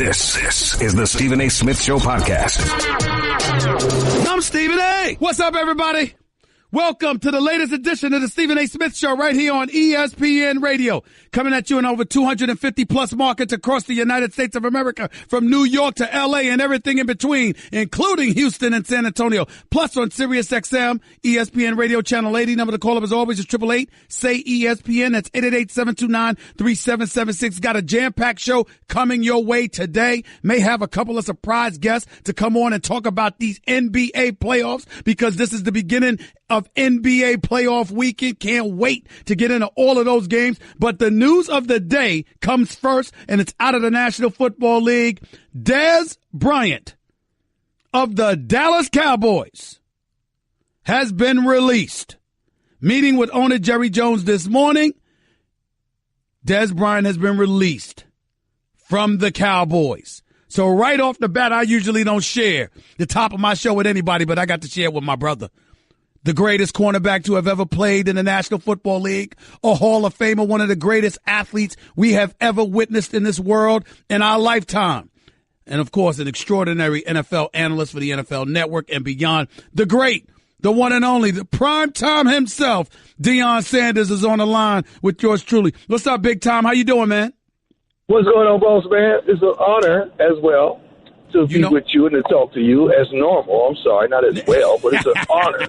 This is the Stephen A. Smith Show podcast. I'm Stephen A. What's up, everybody? Welcome to the latest edition of the Stephen A. Smith Show right here on ESPN Radio. Coming at you in over 250 plus markets across the United States of America, from New York to LA and everything in between, including Houston and San Antonio. Plus on Sirius XM, ESPN Radio Channel 80. Number to call up as always is 888-SAY-ESPN. That's 888-729-3776. Got a jam-packed show coming your way today. May have a couple of surprise guests to come on and talk about these NBA playoffs, because this is the beginning of NBA playoff weekend. Can't wait to get into all of those games. But the news of the day comes first, and it's out of the National Football League. Dez Bryant of the Dallas Cowboys has been released. Meeting with owner Jerry Jones this morning, Dez Bryant has been released from the Cowboys. So right off the bat, I usually don't share the top of my show with anybody, but I got to share it with my brother. The greatest cornerback to have ever played in the National Football League, a Hall of Famer, one of the greatest athletes we have ever witnessed in this world in our lifetime. And, of course, an extraordinary NFL analyst for the NFL Network and beyond. The great, the one and only, the prime time himself, Deion Sanders, is on the line with yours truly. What's up, Big Time? How you doing, man? What's going on, boss man? It's an honor as well to be with you and to talk to you as normal. I'm sorry, not as well, but it's an honor.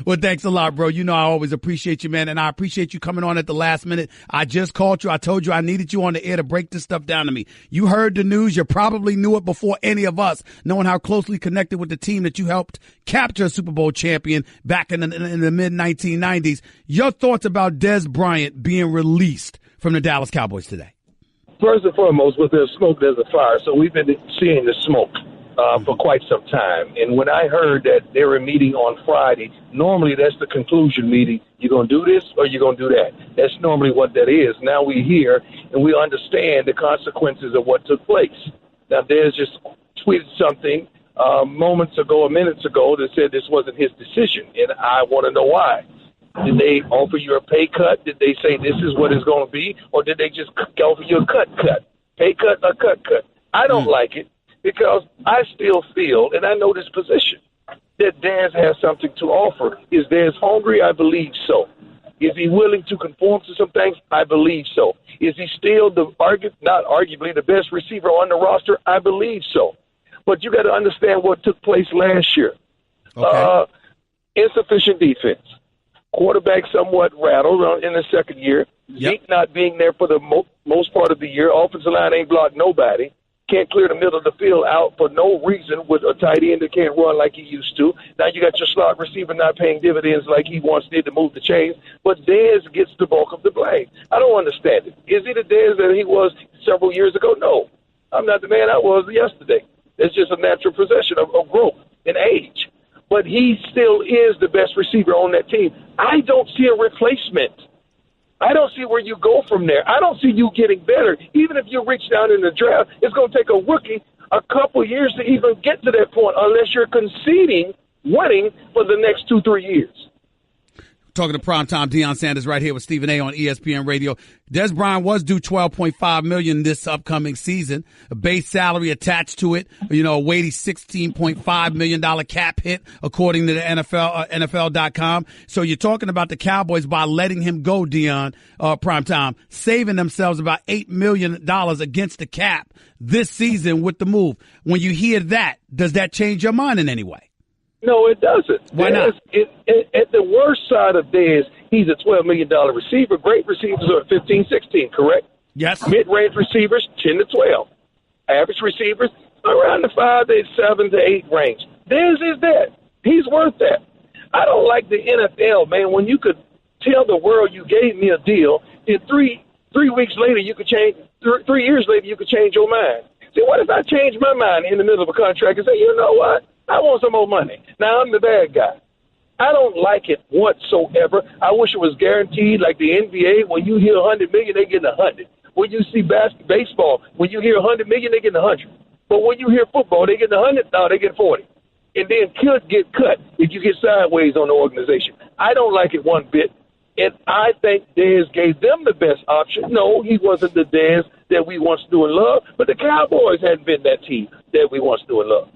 Well, thanks a lot, bro. You know I always appreciate you, man, and I appreciate you coming on at the last minute. I just called you. I told you I needed you on the air to break this stuff down to me. You heard the news. You probably knew it before any of us, knowing how closely connected with the team that you helped capture a Super Bowl champion back in the mid-1990s. Your thoughts about Dez Bryant being released from the Dallas Cowboys today? First and foremost, with the smoke, there's a fire. So we've been seeing the smoke for quite some time. And when I heard that they were meeting on Friday, normally that's the conclusion meeting. You're going to do this or you're going to do that. That's normally what that is. Now we're here and we understand the consequences of what took place. Now, Dez just tweeted something minutes ago that said this wasn't his decision. And I want to know why. Did they offer you a pay cut? Did they say this is what it's going to be? Or did they just offer you a cut? Pay cut or cut? I don't like it, because I still feel, and I know this position, that Dez has something to offer. Is Dez hungry? I believe so. Is he willing to conform to some things? I believe so. Is he still not arguably the best receiver on the roster? I believe so. But you got to understand what took place last year. Okay. Insufficient defense. Quarterback somewhat rattled in the second year. Yep. Zeke not being there for the most part of the year. Offensive line ain't blocked nobody. Can't clear the middle of the field out for no reason with a tight end that can't run like he used to. Now you got your slot receiver not paying dividends like he once did to move the chains. But Dez gets the bulk of the blame. I don't understand it. Is he the Dez that he was several years ago? No. I'm not the man I was yesterday. It's just a natural procession of growth and age. But he still is the best receiver on that team. I don't see a replacement. I don't see where you go from there. I don't see you getting better. Even if you reach down in the draft, it's going to take a rookie a couple years to even get to that point, unless you're conceding winning for the next 2-3 years. Talking to primetime Deion Sanders right here with Stephen A. on ESPN Radio. Dez Bryant was due $12.5 million this upcoming season. A base salary attached to it, a weighty $16.5 million cap hit, according to the NFL.com. So you're talking about the Cowboys, by letting him go, Deion, primetime, saving themselves about $8 million against the cap this season with the move. When you hear that, does that change your mind in any way? No, it doesn't. Why not? At the worst side of Dez, he's a $12 million receiver. Great receivers are 15, 16, correct? Yes. Mid-range receivers, 10 to 12. Average receivers, around the 5 to 7 to 8 range. Dez is that. He's worth that. I don't like the NFL, man, when you could tell the world you gave me a deal, and three weeks later you could change, 3 years later you could change your mind. See, what if I change my mind in the middle of a contract and say, you know what? I want some more money. Now I'm the bad guy. I don't like it whatsoever. I wish it was guaranteed like the NBA. When you hear $100 million, they get 100. When you see baseball, when you hear $100 million, they get 100. But when you hear football, they get 100. No, they get 40. And then could get cut if you get sideways on the organization. I don't like it one bit. And I think Dez gave them the best option. No, he wasn't the Dez that we once knew and loved, but the Cowboys hadn't been that team that we once knew and loved.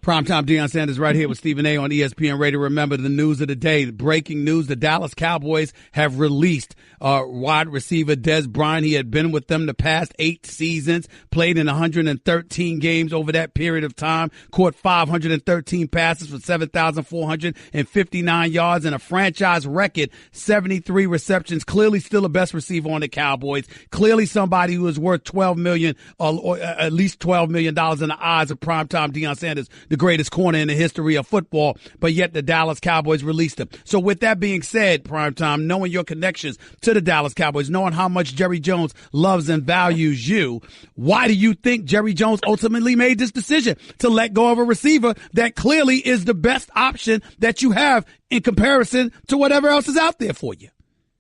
Primetime Deion Sanders right here with Stephen A. on ESPN Radio. Remember the news of the day, breaking news, the Dallas Cowboys have released wide receiver Dez Bryant. He had been with them the past 8 seasons, played in 113 games over that period of time, caught 513 passes for 7,459 yards and a franchise record 73 receptions. Clearly still the best receiver on the Cowboys. Clearly somebody who is worth $12 million or at least $12 million in the eyes of Primetime Deion Sanders, the greatest corner in the history of football, but yet the Dallas Cowboys released him. So with that being said, Primetime, knowing your connections to the Dallas Cowboys, knowing how much Jerry Jones loves and values you, why do you think Jerry Jones ultimately made this decision to let go of a receiver that clearly is the best option that you have in comparison to whatever else is out there for you?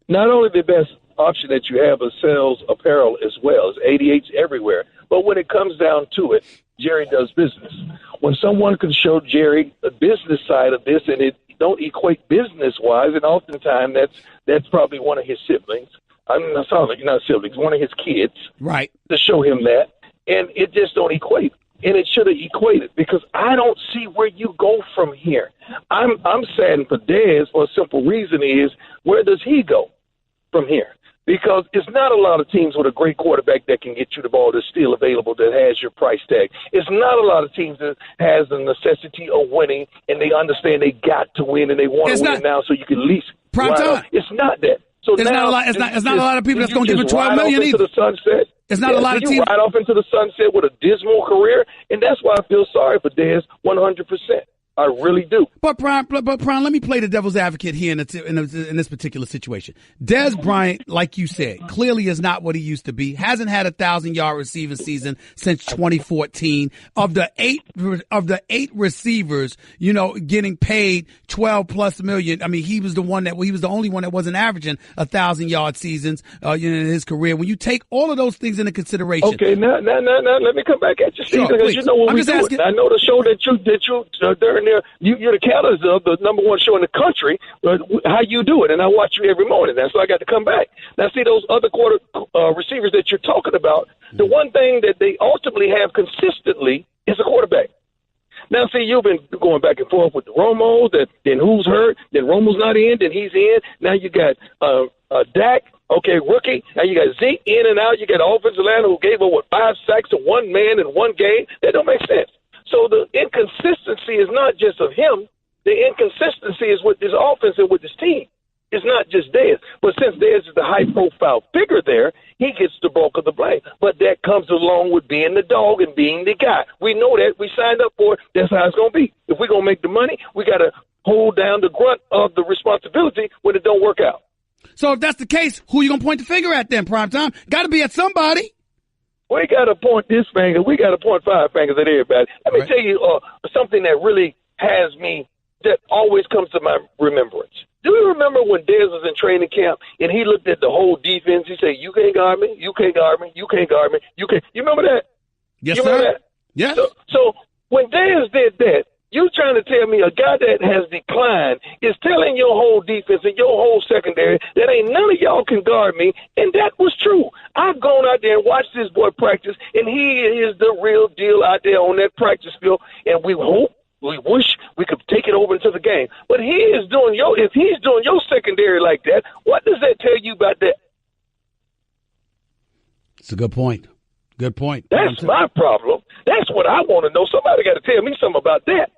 Not only the best option that you have, but sells apparel as well. It's 88s everywhere. But when it comes down to it, Jerry does business. When someone can show Jerry the business side of this and it don't equate business-wise, and oftentimes that's probably one of his siblings. Not siblings, one of his kids. Right. To show him that. And it just don't equate. And it should have equated because I don't see where you go from here. I'm saddened for Dez for a simple reason is where does he go from here? Because it's not a lot of teams with a great quarterback that can get you the ball that's still available that has your price tag. It's not a lot of teams that has the necessity of winning and they understand they got to win and they want to win now so you can at least prime time. It's not that. So it's now, not a lot of people that's going to give you $12 million either. The sunset. It's not a lot of teams. You ride off into the sunset with a dismal career, and that's why I feel sorry for Dez 100%. I really do. But Brian, let me play the devil's advocate here in this particular situation. Dez Bryant, like you said, clearly is not what he used to be. Hasn't had 1,000-yard receiving season since 2014. Of the eight receivers, getting paid $12+ million. I mean, he was the only one that wasn't averaging 1,000-yard seasons, in his career. When you take all of those things into consideration. Okay, now, let me come back at you, Steve, because you know what we do. I know the show that you during there, you're the catalyst of the number one show in the country. How you do it, and I watch you every morning. That's why I got to come back. Now, see those other receivers that you're talking about. The one thing that they ultimately have consistently is a quarterback. Now, see, you've been going back and forth with the Romo, then who's hurt, then Romo's not in, then he's in. Now you got Dak, okay, rookie. Now you got Zeke in and out. You got an offensive line who gave up, 5 sacks to one man in one game. That don't make sense. So the inconsistency is not just of him. The inconsistency is with his offense and with his team. It's not just Dez. But since Dez is the high-profile figure there, he gets the bulk of the blame. But that comes along with being the dog and being the guy. We know that. We signed up for it. That's how it's going to be. If we're going to make the money, we got to hold down the grunt of the responsibility when it don't work out. So if that's the case, who are you going to point the finger at then, Primetime? Got to be at somebody. We got to point this finger. We got to point 5 fingers at everybody. Let me tell you something that really has me, that always comes to my remembrance. Do you remember when Dez was in training camp and he looked at the whole defense? He said, you can't guard me, you can't guard me, you can't guard me, you can't. You remember that? Yes, you remember sir. That? Yes. So when Dez did that, you trying to tell me a guy that has declined is telling your whole defense and your whole secondary that ain't none of y'all can guard me, and that was true. I've gone out there and watched this boy practice, and he is the real deal out there on that practice field, and we wish we could take it over into the game. But if he's doing your secondary like that, what does that tell you about that? It's a good point. Good point. That's my problem. That's what I want to know. Somebody got to tell me something about that.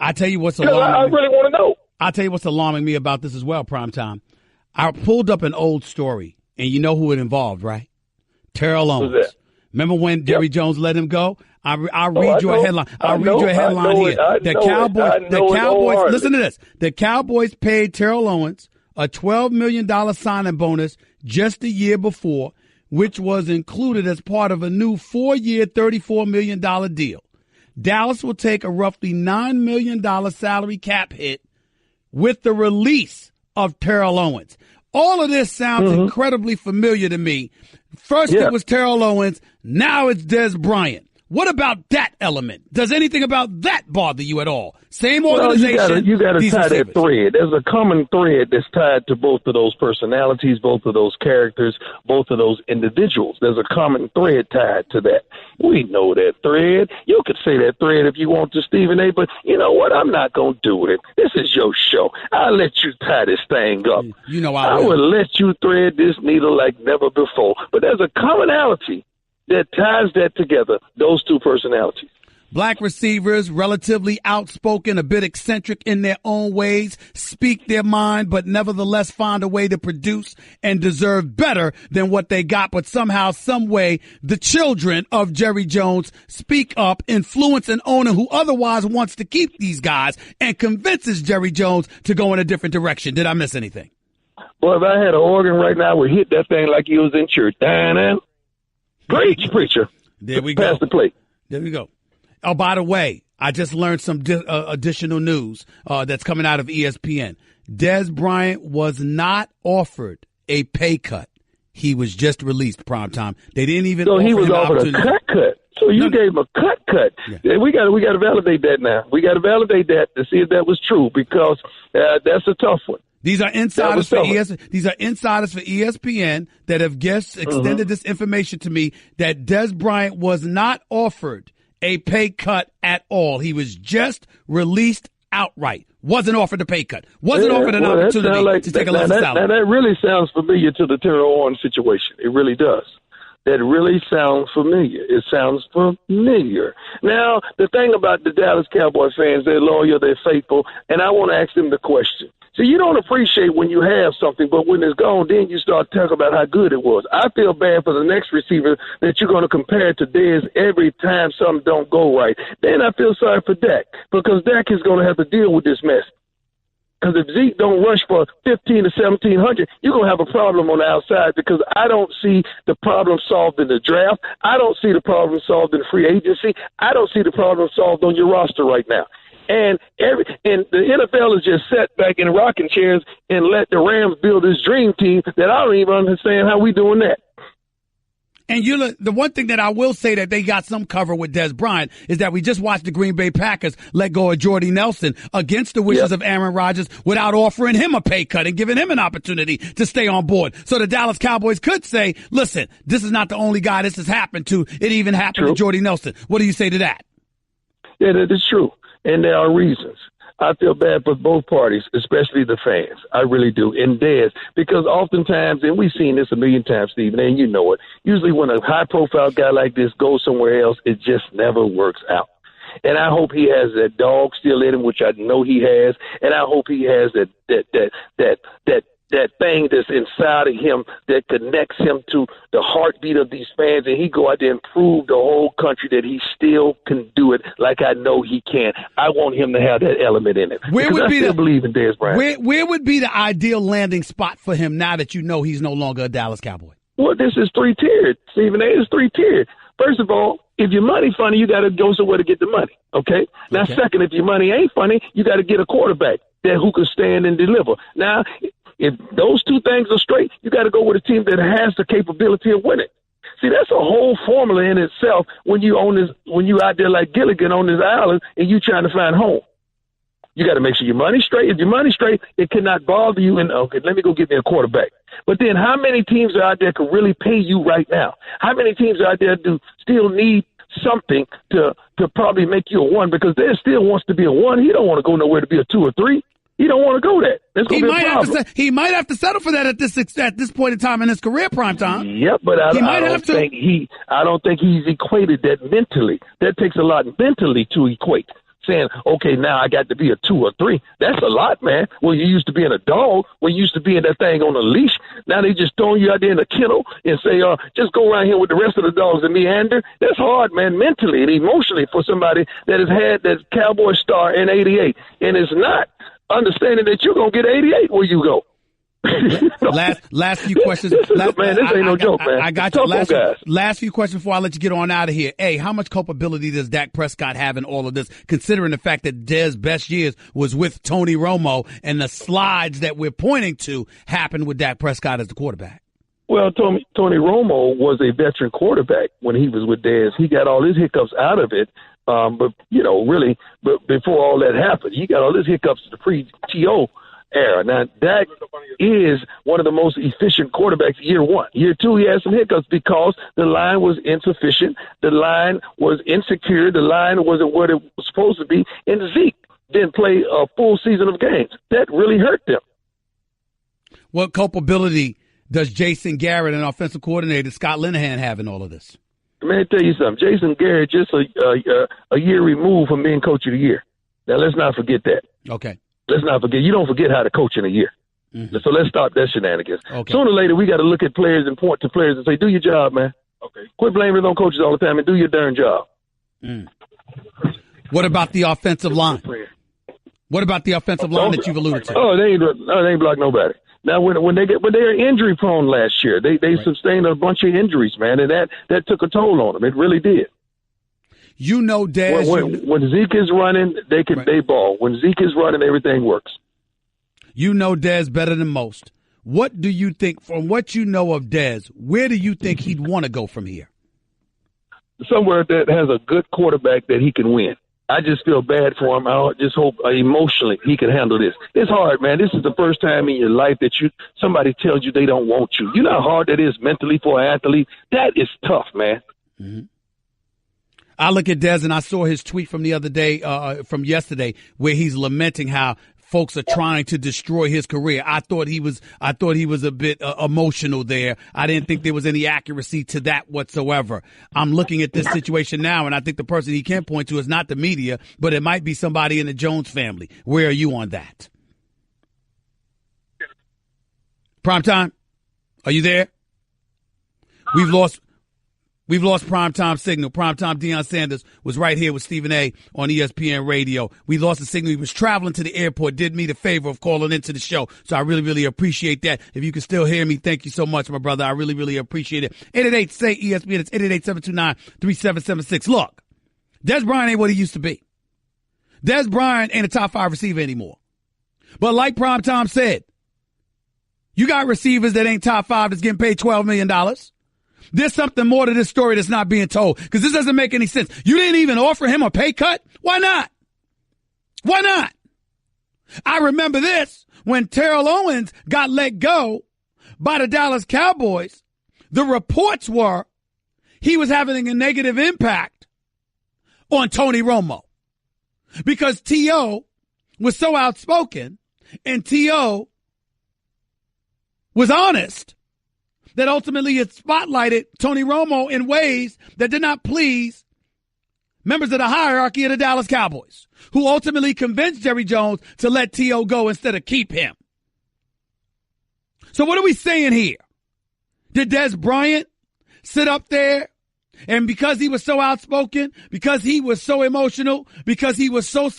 I tell you what's alarming. I really want to know. I'll tell you what's alarming me about this as well, Primetime. I pulled up an old story, and you know who it involved, right? Terrell Owens. Who's that? Remember when Jerry Jones let him go? I'll read you a headline. I'll read you a headline here. The Cowboys. Listen to this. The Cowboys paid Terrell Owens a $12 million signing bonus just a year before, which was included as part of a new 4-year, $34 million deal. Dallas will take a roughly $9 million salary cap hit with the release of Terrell Owens. All of this sounds incredibly familiar to me. First it was Terrell Owens. Now it's Dez Bryant. What about that element? Does anything about that bother you at all? Same organization. Well, you got to tie receivers. that thread. There's a common thread that's tied to both of those personalities, both of those characters, both of those individuals. There's a common thread tied to that. We know that thread. You could say that thread if you want to, Stephen A., but you know what? I'm not going to do it. This is your show. I'll let you tie this thing up. You know I will let you thread this needle like never before. But there's a commonality that ties that together, those two personalities. Black receivers, relatively outspoken, a bit eccentric in their own ways, speak their mind, but nevertheless find a way to produce and deserve better than what they got. But somehow, some way, the children of Jerry Jones speak up, influence an owner who otherwise wants to keep these guys and convinces Jerry Jones to go in a different direction. Did I miss anything? Well, if I had an organ right now, I would hit that thing like you was in church. Preach, preacher. There we go. Pass the plate. There we go. Oh, by the way, I just learned some additional news that's coming out of ESPN. Dez Bryant was not offered a pay cut. He was just released primetime. They didn't even offer he was him offered a cut. So you gave him a cut. Yeah. We got to validate that now. We got to validate that to see if that was true because that's a tough one. These are insiders for ESPN that have extended this information to me that Dez Bryant was not offered a pay cut at all. He was just released outright. Wasn't offered a pay cut. Wasn't offered an opportunity to take a lesser salary. Now that really sounds familiar to the Terrell Owens situation. It really does. That really sounds familiar. It sounds familiar. Now, the thing about the Dallas Cowboys fans, they're loyal, they're faithful, and I want to ask them the question. So you don't appreciate when you have something, but when it's gone, then you start talking about how good it was. I feel bad for the next receiver that you're going to compare to Dez every time something don't go right. Then I feel sorry for Dak because Dak is going to have to deal with this mess. Because if Zeke don't rush for 1,500 to 1,700, you're going to have a problem on the outside because I don't see the problem solved in the draft. I don't see the problem solved in free agency. I don't see the problem solved on your roster right now. And the NFL is just sat back in rocking chairs and let the Rams build this dream team that I don't even understand how we doing that. And the one thing that I will say that they got some cover with Dez Bryant is that we just watched the Green Bay Packers let go of Jordy Nelson against the wishes of Aaron Rodgers without offering him a pay cut and giving him an opportunity to stay on board. So the Dallas Cowboys could say, listen, this is not the only guy this has happened to. It even happened to Jordy Nelson. What do you say to that? Yeah, that is true. And there are reasons. I feel bad for both parties, especially the fans. I really do. And Dez, because oftentimes, and we've seen this a million times, Stephen, and you know it, usually when a high-profile guy like this goes somewhere else, it just never works out. And I hope he has that dog still in him, which I know he has, and I hope he has that thing that's inside of him that connects him to the heartbeat of these fans, and he go out there and prove the whole country that he still can do it like I know he can. I want him to have that element in it. I still believe in Dez Bryant. Where would be the ideal landing spot for him now that you know he's no longer a Dallas Cowboy? Well, this is three-tiered. Stephen A. is three-tiered. First of all, if your money funny, you got to go somewhere to get the money, okay? Now, second, if your money ain't funny, you got to get a quarterback who can stand and deliver. Now, if those two things are straight, you got to go with a team that has the capability of winning. See, that's a whole formula in itself when you out there like Gilligan on this island and you trying to find home. You got to make sure your money's straight. If your money's straight, it cannot bother you. And okay, let me go get me a quarterback. But then, how many teams are out there can really pay you right now? How many teams are out there do still need something to probably make you a one? Because there still wants to be a one. He don't want to go nowhere to be a 2 or 3. He don't want to go there. That's going to be a problem. He might have to settle for that at this point in time in his career, prime time. Yep, but I don't think he's equated that mentally. That takes a lot mentally to equate. Saying, okay, now I got to be a 2 or 3. That's a lot, man. Well, you used to being a dog. When you used to being that thing on a leash. Now they just throwing you out there in a kennel and say, just go around here with the rest of the dogs and meander. That's hard, man, mentally and emotionally for somebody that has had that Cowboy star in 88 and is not understanding that you're going to get 88 where you go. Last few questions. Man, this ain't no joke, man. I got you. Last few questions before I let you get on out of here. Hey, how much culpability does Dak Prescott have in all of this, considering the fact that Dez's best years was with Tony Romo and the slides that we're pointing to happened with Dak Prescott as the quarterback? Well, Tony Romo was a veteran quarterback when he was with Dez. He got all his hiccups out of it. But before all that happened, he got all his hiccups in the pre-TO era. Now, Dak is one of the most efficient quarterbacks year one. Year two, he had some hiccups because the line was insufficient. The line was insecure. The line wasn't what it was supposed to be. And Zeke didn't play a full season of games. That really hurt them. What culpability does Jason Garrett and offensive coordinator Scott Linehan have in all of this? Let me tell you something. Jason Garrett just a year removed from being coach of the year. Now, let's not forget that. Okay. Let's not forget. You don't forget how to coach in a year. Mm-hmm. So let's stop that shenanigans. Okay. Sooner or later, we got to look at players and point to players and say, do your job, man. Okay. Quit blaming it on coaches all the time and do your darn job. Mm. What about the offensive line? What about the offensive line that you've alluded to? Oh, they ain't blocked nobody. Now, when they were injury prone last year, they sustained a bunch of injuries, man, and that took a toll on them. It really did. You know, Dez. When Zeke is running, they ball. When Zeke is running, everything works. You know Dez better than most. What do you think, from what you know of Dez, where do you think he'd want to go from here? Somewhere that has a good quarterback that he can win. I just feel bad for him. I just hope emotionally he can handle this. It's hard, man. This is the first time in your life that somebody tells you they don't want you. You know how hard that is mentally for an athlete? That is tough, man. Mm-hmm. I look at Dez and I saw his tweet from the other day, from yesterday, where he's lamenting how folks are trying to destroy his career. I thought he was a bit emotional there. I didn't think there was any accuracy to that whatsoever. I'm looking at this situation now, and I think the person he can point to is not the media, but it might be somebody in the Jones family. Where are you on that? Primetime, are you there? We've lost primetime signal. Primetime Deion Sanders was right here with Stephen A. on ESPN Radio. We lost the signal. He was traveling to the airport, did me the favor of calling into the show. So I really, really appreciate that. If you can still hear me, thank you so much, my brother. I really, really appreciate it. 888-SAY-ESPN. It's 888-729-3776. Look, Dez Bryant ain't what he used to be. Dez Bryant ain't a top 5 receiver anymore. But like Primetime said, you got receivers that ain't top 5 that's getting paid $12 million. There's something more to this story that's not being told, because this doesn't make any sense. You didn't even offer him a pay cut? Why not? Why not? I remember this when Terrell Owens got let go by the Dallas Cowboys. The reports were he was having a negative impact on Tony Romo because T.O. was so outspoken and T.O. was honest that ultimately it spotlighted Tony Romo in ways that did not please members of the hierarchy of the Dallas Cowboys, who ultimately convinced Jerry Jones to let T.O. go instead of keep him. So what are we saying here? Did Dez Bryant sit up there and because he was so outspoken, because he was so emotional, because he was so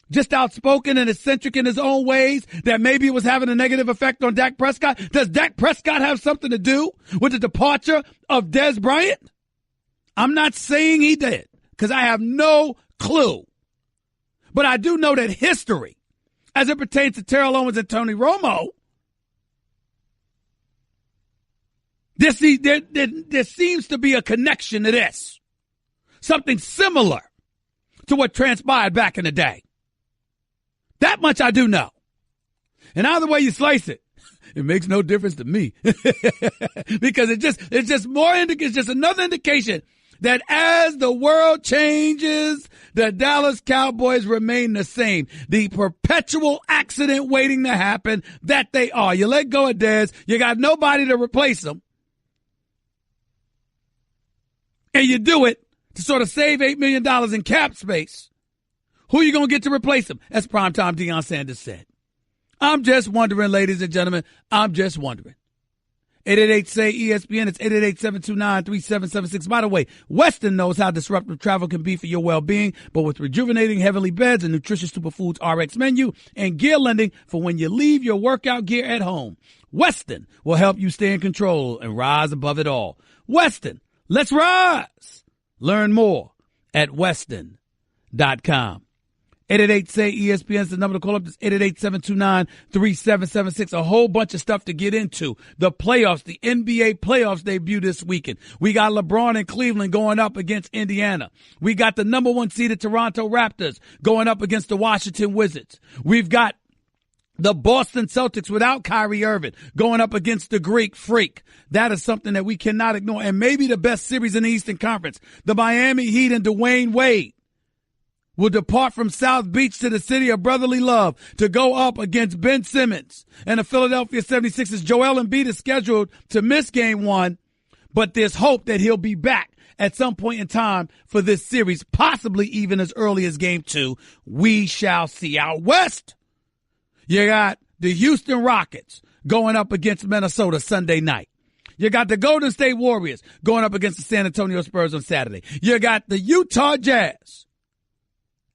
just outspoken and eccentric in his own ways that maybe it was having a negative effect on Dak Prescott? Does Dak Prescott have something to do with the departure of Dez Bryant? I'm not saying he did, because I have no clue. But I do know that history, as it pertains to Terrell Owens and Tony Romo, there seems to be a connection to this. Something similar to what transpired back in the day. That much I do know. And either way you slice it, it makes no difference to me. Because it's just another indication that as the world changes, the Dallas Cowboys remain the same. The perpetual accident waiting to happen that they are. You let go of Dez, you got nobody to replace him. And you do it to sort of save $8 million in cap space. Who are you going to get to replace him? As Primetime Deion Sanders said. I'm just wondering, ladies and gentlemen. I'm just wondering. 888-SAY-ESPN. It's 888-729-3776. By the way, Weston knows how disruptive travel can be for your well-being, but with rejuvenating heavenly beds and nutritious superfoods RX menu and gear lending for when you leave your workout gear at home, Weston will help you stay in control and rise above it all. Weston, let's rise. Learn more at Weston.com. 888-SAY-ESPN is the number to call up. It's 888-729-3776. A whole bunch of stuff to get into. The playoffs, the NBA playoffs debut this weekend. We got LeBron in Cleveland going up against Indiana. We got the number 1 seeded Toronto Raptors going up against the Washington Wizards. We've got the Boston Celtics without Kyrie Irving going up against the Greek Freak. That is something that we cannot ignore. And maybe the best series in the Eastern Conference. The Miami Heat and Dwayne Wade will depart from South Beach to the city of brotherly love to go up against Ben Simmons and the Philadelphia 76ers. Joel Embiid is scheduled to miss game 1, but there's hope that he'll be back at some point in time for this series, possibly even as early as game 2. We shall see. Out west, you got the Houston Rockets going up against Minnesota Sunday night. You got the Golden State Warriors going up against the San Antonio Spurs on Saturday. You got the Utah Jazz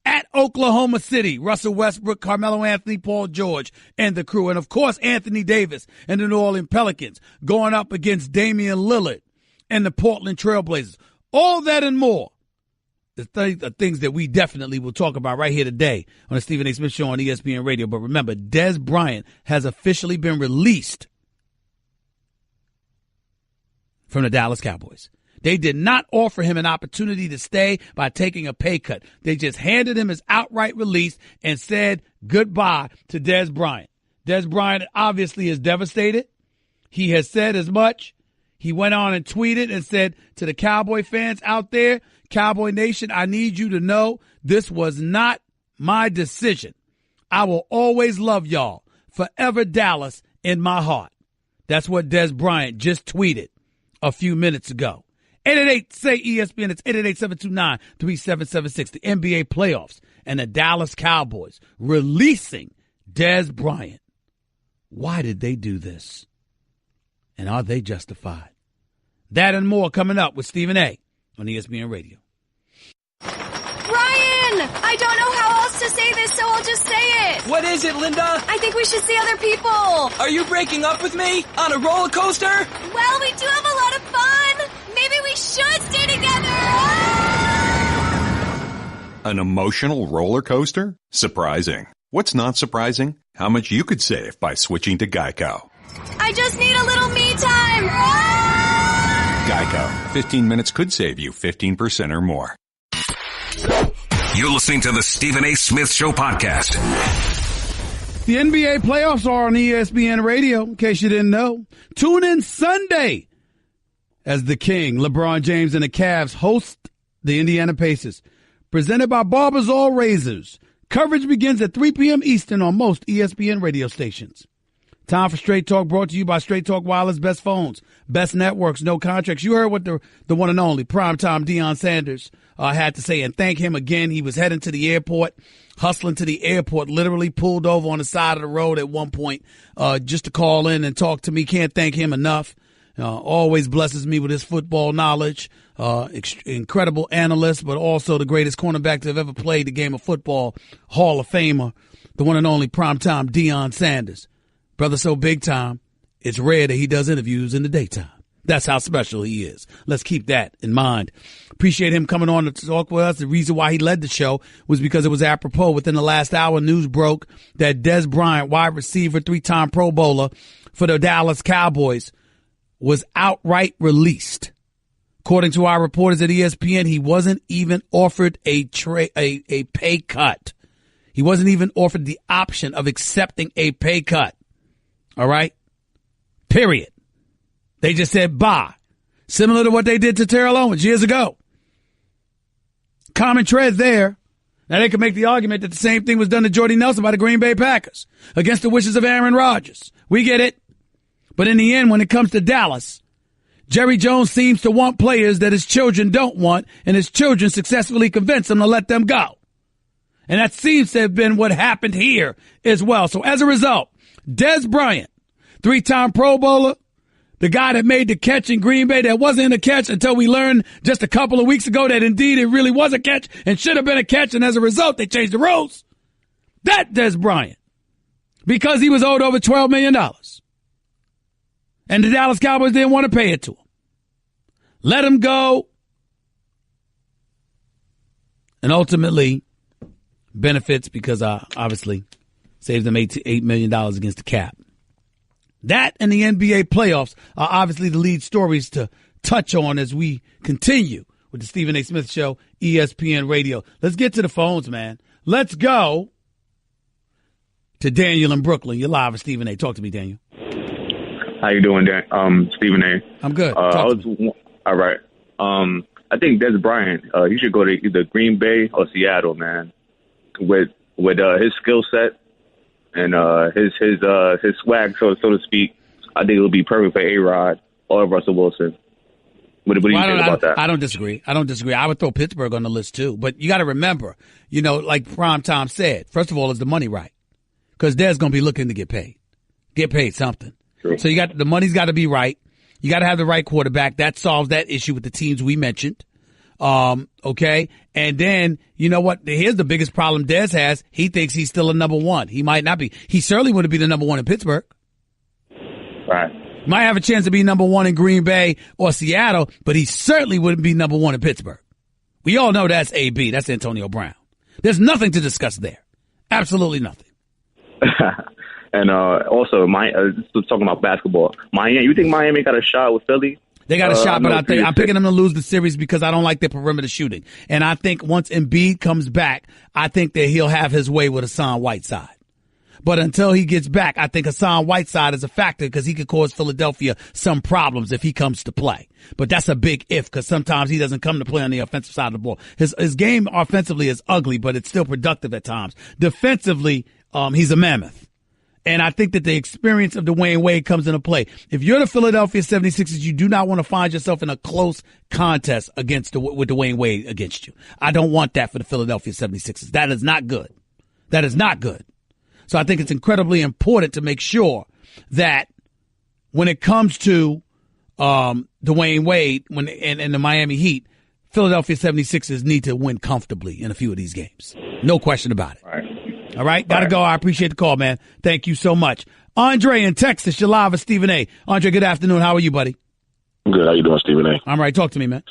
at Oklahoma City, Russell Westbrook, Carmelo Anthony, Paul George, and the crew. And, of course, Anthony Davis and the New Orleans Pelicans going up against Damian Lillard and the Portland Trailblazers. All that and more. The things that we definitely will talk about right here today on the Stephen A. Smith Show on ESPN Radio. But remember, Dez Bryant has officially been released from the Dallas Cowboys. They did not offer him an opportunity to stay by taking a pay cut. They just handed him his outright release and said goodbye to Dez Bryant. Dez Bryant obviously is devastated. He has said as much. He went on and tweeted and said to the Cowboy fans out there, Cowboy Nation, I need you to know this was not my decision. I will always love y'all. Forever Dallas in my heart. That's what Dez Bryant just tweeted a few minutes ago. 888-SAY-ESPN. It's 888-729-3776. The NBA playoffs and the Dallas Cowboys releasing Dez Bryant. Why did they do this? And are they justified? That and more coming up with Stephen A. on ESPN Radio. Ryan! I don't know how else to say this, so I'll just say it. What is it, Linda? I think we should see other people. Are you breaking up with me? On a roller coaster? Well, we do have a lot of fun. Maybe we should stay together. An emotional roller coaster? Surprising. What's not surprising? How much you could save by switching to Geico. I just need a little me time. Geico. 15 minutes could save you 15% or more. You're listening to the Stephen A. Smith Show podcast. The NBA playoffs are on ESPN Radio, in case you didn't know. Tune in Sunday as the King, LeBron James, and the Cavs host the Indiana Pacers. Presented by Barbasol Razors. Coverage begins at 3 p.m. Eastern on most ESPN radio stations. Time for Straight Talk, brought to you by Straight Talk Wireless. Best phones, best networks, no contracts. You heard what the one and only primetime Deion Sanders had to say, and thank him again. He was heading to the airport, hustling to the airport, literally pulled over on the side of the road at one point just to call in and talk to me. Can't thank him enough. Always blesses me with his football knowledge. Incredible analyst, but also the greatest cornerback to have ever played the game of football. Hall of Famer, the one and only primetime Deion Sanders. Brother so big time, it's rare that he does interviews in the daytime. That's how special he is. Let's keep that in mind. Appreciate him coming on to talk with us. The reason why he led the show was because it was apropos. Within the last hour, news broke that Dez Bryant, wide receiver, 3-time Pro Bowler for the Dallas Cowboys, was outright released. According to our reporters at ESPN, he wasn't even offered a pay cut. He wasn't even offered the option of accepting a pay cut. All right? Period. They just said bye. Similar to what they did to Terrell Owens years ago. Common thread there. Now they can make the argument that the same thing was done to Jordy Nelson by the Green Bay Packers against the wishes of Aaron Rodgers. We get it. But in the end, when it comes to Dallas, Jerry Jones seems to want players that his children don't want, and his children successfully convince him to let them go. And that seems to have been what happened here as well. So as a result, Dez Bryant, 3-time Pro Bowler, the guy that made the catch in Green Bay that wasn't a catch until we learned just a couple of weeks ago that indeed it really was a catch and should have been a catch, and as a result, they changed the rules. That Dez Bryant, because he was owed over $12 million. And the Dallas Cowboys didn't want to pay it to him. Let him go. And ultimately benefits because obviously saves them $8 million against the cap. That and the NBA playoffs are obviously the lead stories to touch on as we continue with the Stephen A. Smith Show, ESPN Radio. Let's get to the phones, man. Let's go to Daniel in Brooklyn. You're live with Stephen A. Talk to me, Daniel. How you doing, Stephen A? I'm good. All right. I think Dez Bryant, he should go to either Green Bay or Seattle, man. With his skill set and his swag, so to speak, I think it'll be perfect for A-Rod or Russell Wilson. What do you think about that? I don't disagree. I would throw Pittsburgh on the list too. But you got to remember, like Primetime said, first of all, is the money right? Because Dez going to be looking to get paid something. True. So the money's got to be right. You got to have the right quarterback. That solves that issue with the teams we mentioned. Okay. And then, you know what? Here's the biggest problem Dez has. He thinks he's still a number one. He might not be. He certainly wouldn't be the number one in Pittsburgh. Right. Might have a chance to be number one in Green Bay or Seattle, but he certainly wouldn't be number one in Pittsburgh. We all know that's AB. That's Antonio Brown. There's nothing to discuss there. Absolutely nothing. And also, talking about basketball, Miami. You think Miami got a shot with Philly? They got a shot, but I'm picking them to lose the series because I don't like their perimeter shooting. And I think once Embiid comes back, I think that he'll have his way with Hassan Whiteside. But until he gets back, I think Hassan Whiteside is a factor because he could cause Philadelphia some problems if he comes to play. But that's a big if because sometimes he doesn't come to play on the offensive side of the ball. His game offensively is ugly, but it's still productive at times. Defensively, he's a mammoth. And I think that the experience of Dwayne Wade comes into play. If you're the Philadelphia 76ers, you do not want to find yourself in a close contest with Dwayne Wade against you. I don't want that for the Philadelphia 76ers. That is not good. That is not good. So I think it's incredibly important to make sure that when it comes to Dwayne Wade and the Miami Heat, Philadelphia 76ers need to win comfortably in a few of these games. No question about it. All right. Got to go. I appreciate the call, man. Thank you so much. Andre in Texas, you're live with Stephen A. Andre, good afternoon. How are you, buddy? I'm good. How you doing, Stephen A? I'm right. Talk to me, man.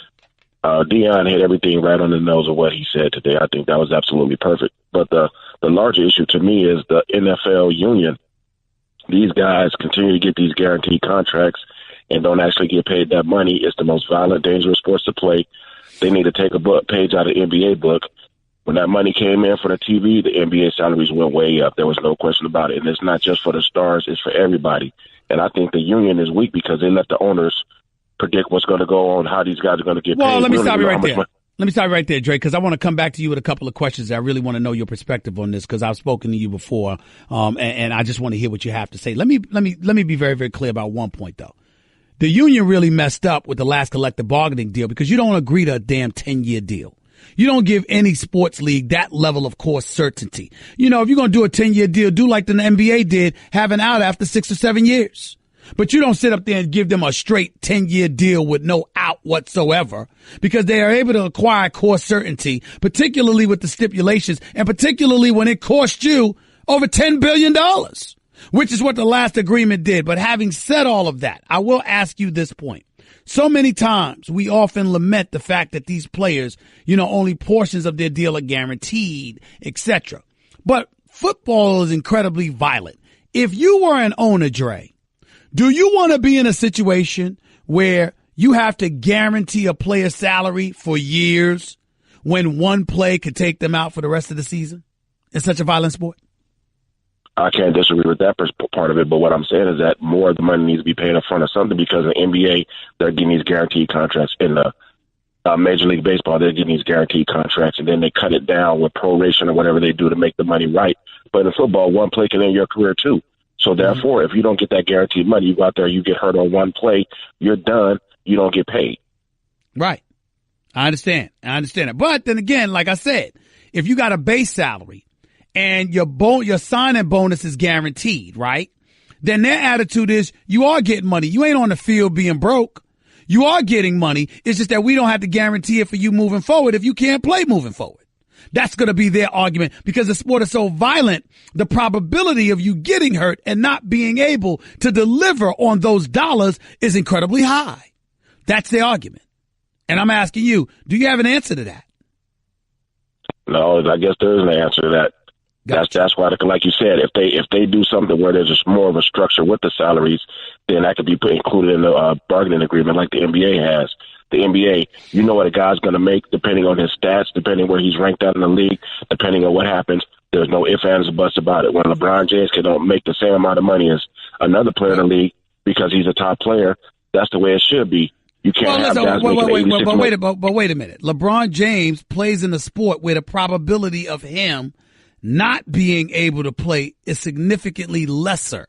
Deion hit everything right on the nose of what he said today. I think that was absolutely perfect. But the larger issue to me is the NFL union. These guys continue to get these guaranteed contracts and don't actually get paid that money. It's the most violent, dangerous sports to play. They need to take a page out of the NBA book. When that money came in for the TV, the NBA salaries went way up. There was no question about it. And it's not just for the stars, it's for everybody. And I think the union is weak because they let the owners predict what's going to go on, how these guys are going to get paid. Well, let me stop you right there. Let me stop you right there, Drake, because I want to come back to you with a couple of questions. I really want to know your perspective on this because I've spoken to you before, and I just want to hear what you have to say. Let me be very, very clear about one point, though. The union really messed up with the last collective bargaining deal because you don't agree to a damn 10-year deal. You don't give any sports league that level of course certainty. If you're going to do a 10-year deal, do like the NBA did, have an out after 6 or 7 years. But you don't sit up there and give them a straight 10-year deal with no out whatsoever because they are able to acquire course certainty, particularly with the stipulations and particularly when it cost you over $10 billion, which is what the last agreement did. But having said all of that, I will ask you this point. So many times we often lament the fact that these players, only portions of their deal are guaranteed, etc. But football is incredibly violent. If you were an owner, Dre, do you want to be in a situation where you have to guarantee a player's salary for years when one play could take them out for the rest of the season in such a violent sport? I can't disagree with that part of it, but what I'm saying is that more of the money needs to be paid up front of something because in the NBA, they're getting these guaranteed contracts. In the Major League Baseball, they're getting these guaranteed contracts, and then they cut it down with proration or whatever they do to make the money right. But in football, one play can end your career too. So therefore, if you don't get that guaranteed money, you go out there, you get hurt on one play, you're done, you don't get paid. Right. I understand it. But then again, like I said, if you got a base salary, and your signing bonus is guaranteed, right? Then their attitude is you are getting money. You ain't on the field being broke. You are getting money. It's just that we don't have to guarantee it for you moving forward if you can't play moving forward. That's going to be their argument because the sport is so violent. The probability of you getting hurt and not being able to deliver on those dollars is incredibly high. That's their argument. And I'm asking you, do you have an answer to that? No, I guess there is an answer to that. Gotcha. That's why, like you said, if they do something where there's just more of a structure with the salaries, then that could be included in the bargaining agreement like the NBA has. The NBA, you know what a guy's going to make depending on his stats, depending where he's ranked out in the league, depending on what happens. There's no ifs, ands, or buts about it. When LeBron James can make the same amount of money as another player in the league because he's a top player, that's the way it should be. You can't have guys but wait a minute. LeBron James plays in a sport where the probability of him not being able to play is significantly lesser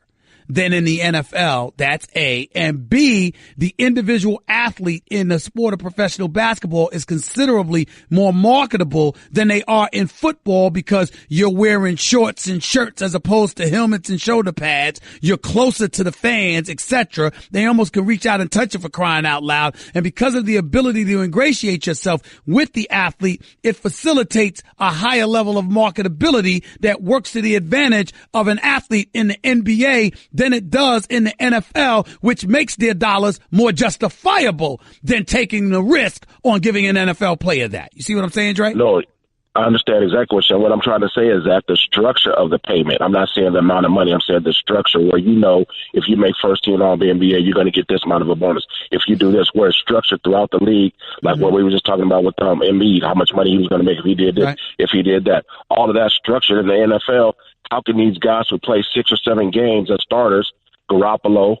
than in the NFL. That's A. And B, the individual athlete in the sport of professional basketball is considerably more marketable than they are in football because you're wearing shorts and shirts as opposed to helmets and shoulder pads. You're closer to the fans, etc. They almost can reach out and touch you for crying out loud. And because of the ability to ingratiate yourself with the athlete, it facilitates a higher level of marketability that works to the advantage of an athlete in the NBA than it does in the NFL, which makes their dollars more justifiable than taking the risk on giving an NFL player that. You see what I'm saying, Dre? No, I understand exactly what I'm trying to say is that the structure of the payment, I'm not saying the amount of money, I'm saying the structure where if you make first team all the NBA, you're going to get this amount of a bonus. If you do this, where it's structured throughout the league, like what we were just talking about with Embiid, how much money he was going to make if he did this, right, if he did that. All of that structured in the NFL. How can these guys who play 6 or 7 games as starters, Garoppolo,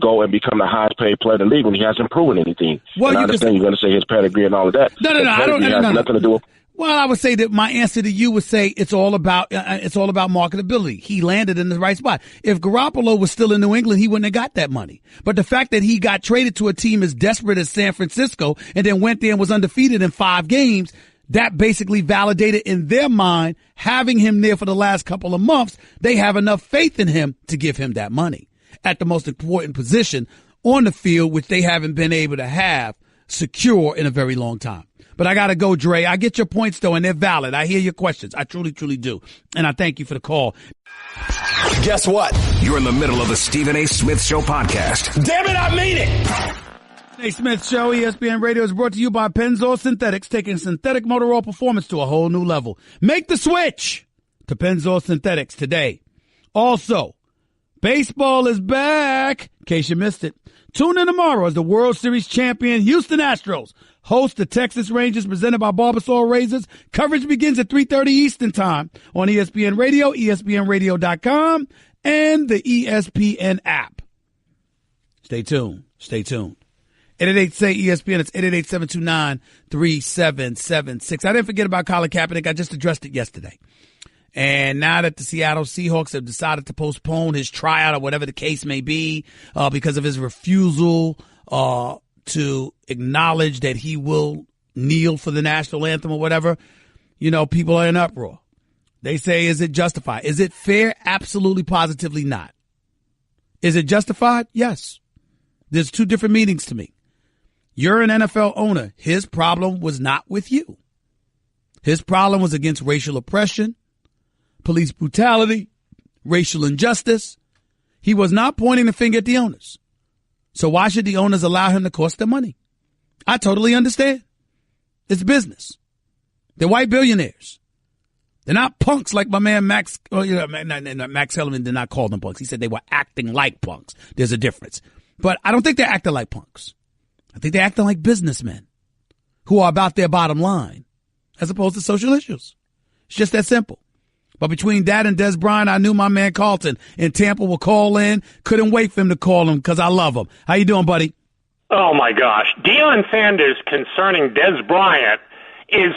go and become the highest paid player in the league when he hasn't proven anything? Well, I understand you're going to say his pedigree and all of that. No, I don't. Nothing to do with. Well, I would say that my answer to you would say it's all about marketability. He landed in the right spot. If Garoppolo was still in New England, he wouldn't have got that money. But the fact that he got traded to a team as desperate as San Francisco and then went there and was undefeated in 5 games, that basically validated in their mind, having him there for the last couple of months, they have enough faith in him to give him that money at the most important position on the field, which they haven't been able to have secure in a very long time. But I got to go, Dre. I get your points, though, and they're valid. I hear your questions. I truly, truly do. And I thank you for the call. Guess what? You're in the middle of the Stephen A. Smith Show podcast. Damn it, I mean it! A. Smith Show, ESPN Radio, is brought to you by Pennzoil Synthetics, taking synthetic motor oil performance to a whole new level. Make the switch to Pennzoil Synthetics today. Also, baseball is back, in case you missed it. Tune in tomorrow as the World Series champion Houston Astros host the Texas Rangers, presented by Barbasol Razors. Coverage begins at 3:30 Eastern Time on ESPN Radio, ESPNRadio.com, and the ESPN app. Stay tuned. Stay tuned. 888-SAY-ESPN. It's 888-729-3776. I didn't forget about Colin Kaepernick. I just addressed it yesterday. And now that the Seattle Seahawks have decided to postpone his tryout or whatever the case may be, because of his refusal to acknowledge that he will kneel for the national anthem or whatever, people are in uproar. They say, is it justified? Is it fair? Absolutely, positively not. Is it justified? Yes. There's 2 different meanings to me. You're an NFL owner. His problem was not with you. His problem was against racial oppression, police brutality, racial injustice. He was not pointing the finger at the owners. So why should the owners allow him to cost them money? I totally understand. It's business. They're white billionaires. They're not punks like my man Max. Max Kellerman did not call them punks. He said they were acting like punks. There's a difference. But I don't think they're acting like punks. I think they're acting like businessmen who are about their bottom line as opposed to social issues. It's just that simple. But between that and Dez Bryant, I knew my man Carlton in Tampa would call in. Couldn't wait for him to call him because I love him. How you doing, buddy? Oh, my gosh. Deion Sanders concerning Dez Bryant is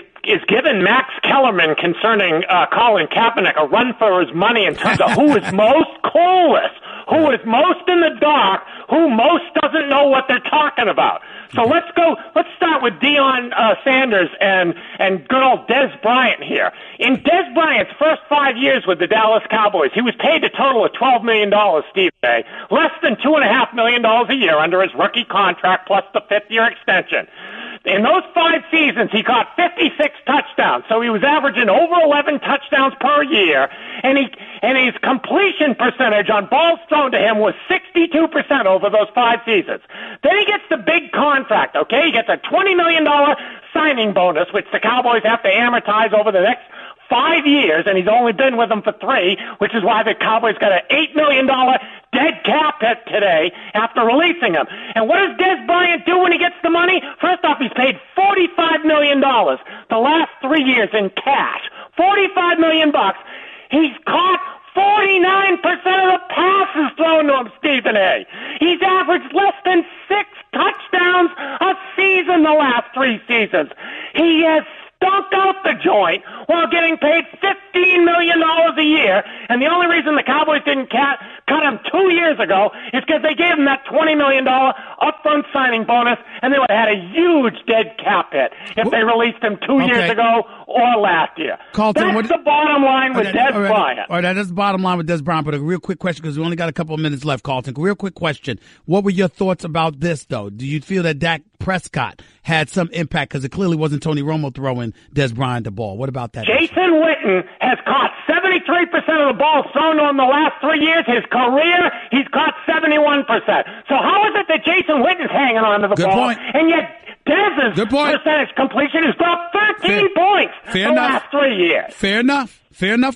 giving Max Kellerman concerning Colin Kaepernick a run for his money in terms of who is most clueless, who is most in the dark, who most doesn't know what they're talking about. So let's start with Deion Sanders and good old Dez Bryant here. In Dez Bryant's first 5 years with the Dallas Cowboys, he was paid a total of $12 million, Steve A. Less than $2.5 million a year under his rookie contract plus the 5th-year extension. In those 5 seasons, he caught 56 touchdowns, so he was averaging over 11 touchdowns per year, and his completion percentage on balls thrown to him was 62% over those 5 seasons. Then he gets the big contract, okay? He gets a $20 million signing bonus, which the Cowboys have to amortize over the next 5 years, and he's only been with them for 3, which is why the Cowboys got an $8 million dead cap hit today after releasing him. And what does Dez Bryant do when he gets the money? First off, he's paid $45 million the last 3 years in cash. $45 million. He's caught 49% of the passes thrown to him, Stephen A. He's averaged less than 6 touchdowns a season the last 3 seasons. He has stunk out the joint while getting paid $15 million a year. And the only reason the Cowboys didn't cut him 2 years ago is because they gave him that $20 million upfront signing bonus, and they would have had a huge dead cap hit if they released him 2 years ago or last year. Carlton, that's the bottom line with Dez Bryant. All right, that's the bottom line with Dez Bryant. But a real quick question, because we only got a couple of minutes left, Carlton. Real quick question. What were your thoughts about this, though? Do you feel that Dak Prescott had some impact? Because it clearly wasn't Tony Romo throwing Dez Bryant the ball. What about that? Jason Witten has caught 73% of the balls thrown to him the last 3 years. His career, he's caught 71%. So how is it that Jason Witten's hanging on to the ball? Point. And yet Dez's percentage completion has dropped 13 points the last 3 years. Fair enough,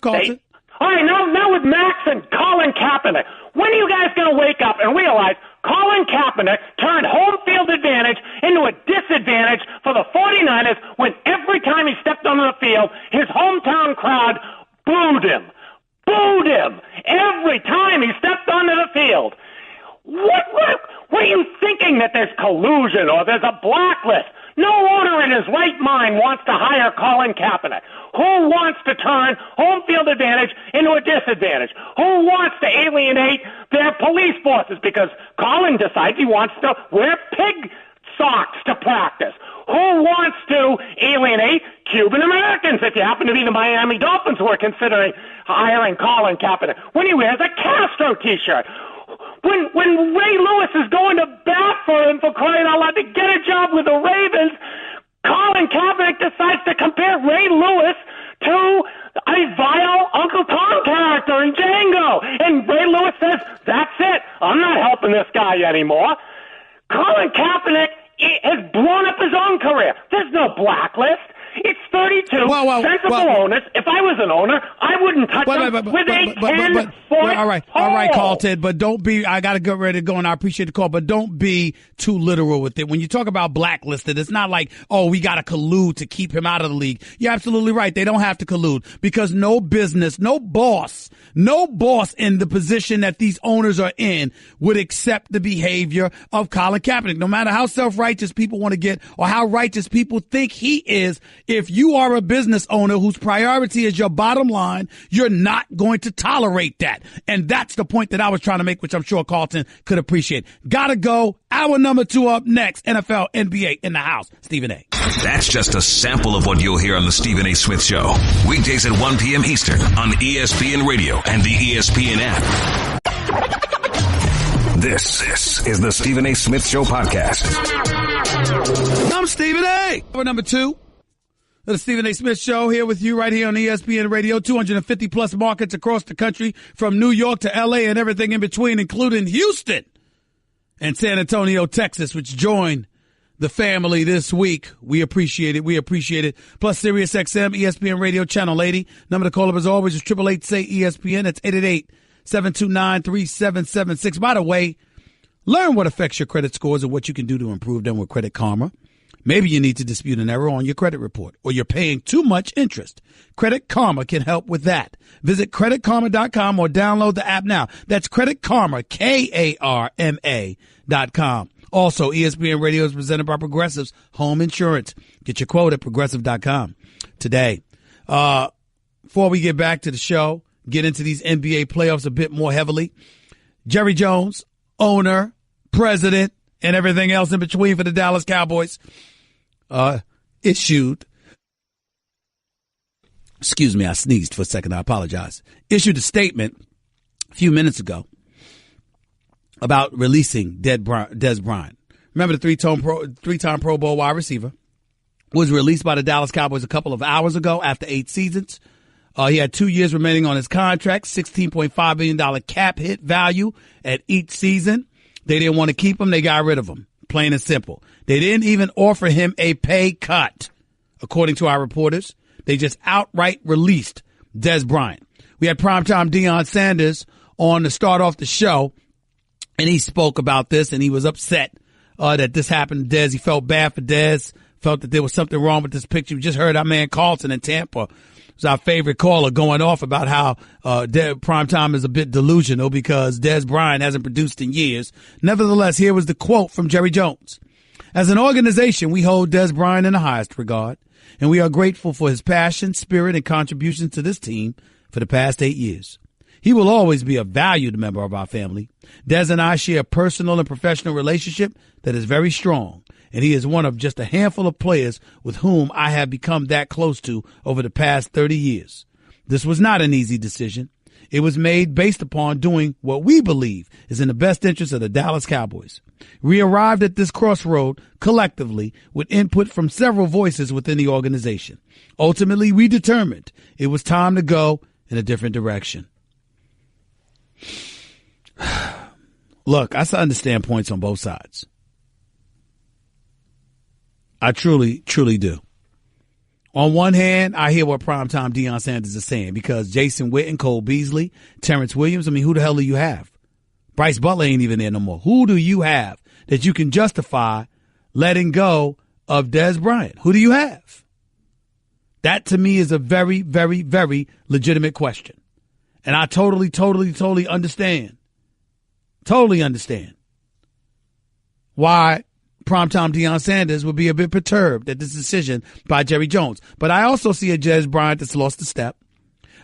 Carlton. All right, now with Max and Colin Kaepernick, when are you guys going to wake up and realize Colin Kaepernick turned home field advantage into a disadvantage for the 49ers when every time he stepped onto the field, his hometown crowd booed him. Booed him every time he stepped onto the field. What are you thinking, that there's collusion or there's a blacklist? No owner in his right mind wants to hire Colin Kaepernick. Who wants to turn home field advantage into a disadvantage? Who wants to alienate their police forces because Colin decides he wants to wear pig socks to practice? Who wants to alienate Cuban Americans if you happen to be the Miami Dolphins who are considering hiring Colin Kaepernick? When he wears a Castro t-shirt. When Ray Lewis is going to bat for him, for crying out loud, to get a job with the Ravens, Colin Kaepernick decides to compare Ray Lewis to a vile Uncle Tom character in Django. And Ray Lewis says, that's it. I'm not helping this guy anymore. Colin Kaepernick has blown up his own career. There's no blacklist. It's 32 sensible owners. If I was an owner, I wouldn't touch them with a 10-foot all right, Carlton, but don't be, I got to get ready to go, and I appreciate the call, but don't be too literal with it. When you talk about blacklisted, it's not like, oh, we got to collude to keep him out of the league. You're absolutely right. They don't have to collude because no business, no boss in the position that these owners are in would accept the behavior of Colin Kaepernick. No matter how self-righteous people want to get or how righteous people think he is, if you are a business owner whose priority is your bottom line, you're not going to tolerate that. And that's the point that I was trying to make, which I'm sure Carlton could appreciate. Gotta go. Hour number 2 up next. NFL, NBA in the house. Stephen A. That's just a sample of what you'll hear on the Stephen A. Smith Show. Weekdays at 1 p.m. Eastern on ESPN Radio and the ESPN app. This is the Stephen A. Smith Show podcast. I'm Stephen A. Hour number 2. The Stephen A. Smith Show here with you right here on ESPN Radio, 250 plus markets across the country from New York to LA and everything in between, including Houston and San Antonio, Texas, which joined the family this week. We appreciate it. We appreciate it. Plus Sirius XM, ESPN Radio, Channel 80. Number to call up as always is 888-SAY-ESPN. That's 888-729-3776. By the way, learn what affects your credit scores and what you can do to improve them with Credit Karma. Maybe you need to dispute an error on your credit report or you're paying too much interest. Credit Karma can help with that. Visit creditkarma.com or download the app now. That's Credit Karma, KARMA.com. Also, ESPN Radio is presented by Progressive's Home Insurance. Get your quote at progressive.com today. Before we get back to the show, get into these NBA playoffs a bit more heavily, Jerry Jones, owner, president, and everything else in between for the Dallas Cowboys, issued a statement a few minutes ago about releasing Dez Bryant. remember the three-time Pro Bowl wide receiver, was released by the Dallas Cowboys a couple of hours ago after 8 seasons. He had 2 years remaining on his contract, $16.5 million cap hit value at each season. They didn't want to keep him. They got rid of him, plain and simple. They didn't even offer him a pay cut, according to our reporters. They just outright released Dez Bryant. We had primetime Deion Sanders on to start off the show, and he spoke about this, and he was upset that this happened to Dez. He felt bad for Dez, felt that there was something wrong with this picture. We just heard our man Carlton in Tampa, who's our favorite caller, going off about how primetime is a bit delusional because Dez Bryant hasn't produced in years. Nevertheless, here was the quote from Jerry Jones. As an organization, we hold Dez Bryant in the highest regard, and we are grateful for his passion, spirit, and contributions to this team for the past 8 years. He will always be a valued member of our family. Dez and I share a personal and professional relationship that is very strong, and he is one of just a handful of players with whom I have become that close to over the past 30 years. This was not an easy decision. It was made based upon doing what we believe is in the best interest of the Dallas Cowboys. We arrived at this crossroad collectively with input from several voices within the organization. Ultimately, we determined it was time to go in a different direction. Look, I understand points on both sides. I truly, truly do. On one hand, I hear what primetime Deion Sanders is saying because Jason Witten, Cole Beasley, Terrence Williams, I mean, who the hell do you have? Bryce Butler ain't even there no more. Who do you have that you can justify letting go of Dez Bryant? Who do you have? That to me is a very, very, very legitimate question. And I totally understand. Totally understand why primetime Deion Sanders would be a bit perturbed at this decision by Jerry Jones. But I also see a Dez Bryant that's lost a step.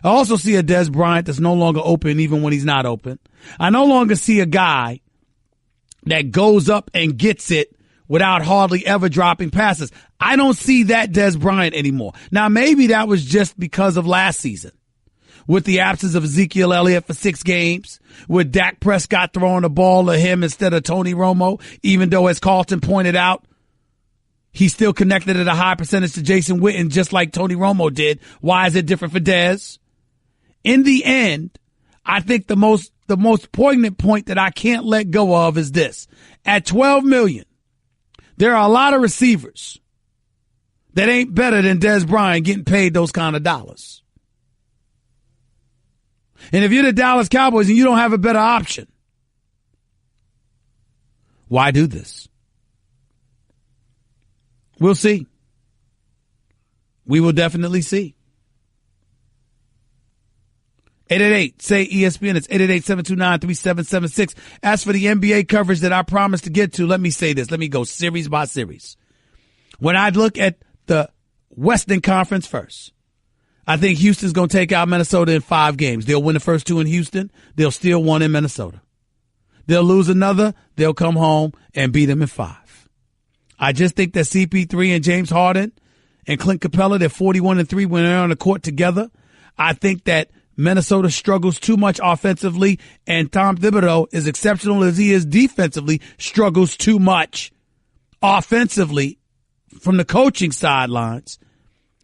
I also see a Dez Bryant that's no longer open even when he's not open. I no longer see a guy that goes up and gets it without hardly ever dropping passes. I don't see that Dez Bryant anymore. Now, maybe that was just because of last season, with the absence of Ezekiel Elliott for 6 games, with Dak Prescott throwing the ball to him instead of Tony Romo, even though, as Carlton pointed out, he still connected at a high percentage to Jason Witten, just like Tony Romo did. Why is it different for Dez? In the end, I think the most poignant point that I can't let go of is this. At $12 million, there are a lot of receivers that ain't better than Dez Bryant getting paid those kind of dollars. And if you're the Dallas Cowboys and you don't have a better option, why do this? We'll see. We will definitely see. 888-SAY-ESPN. It's 888-729-3776. As for the NBA coverage that I promised to get to, let me say this. Let me go series by series. When I look at the Western Conference first, I think Houston's going to take out Minnesota in 5 games. They'll win the first 2 in Houston. They'll steal 1 in Minnesota. They'll lose another. They'll come home and beat them in 5. I just think that CP3 and James Harden and Clint Capella, they're 41-3 when they're on the court together. I think that Minnesota struggles too much offensively, and Tom Thibodeau, as exceptional as he is defensively, struggles too much offensively from the coaching sidelines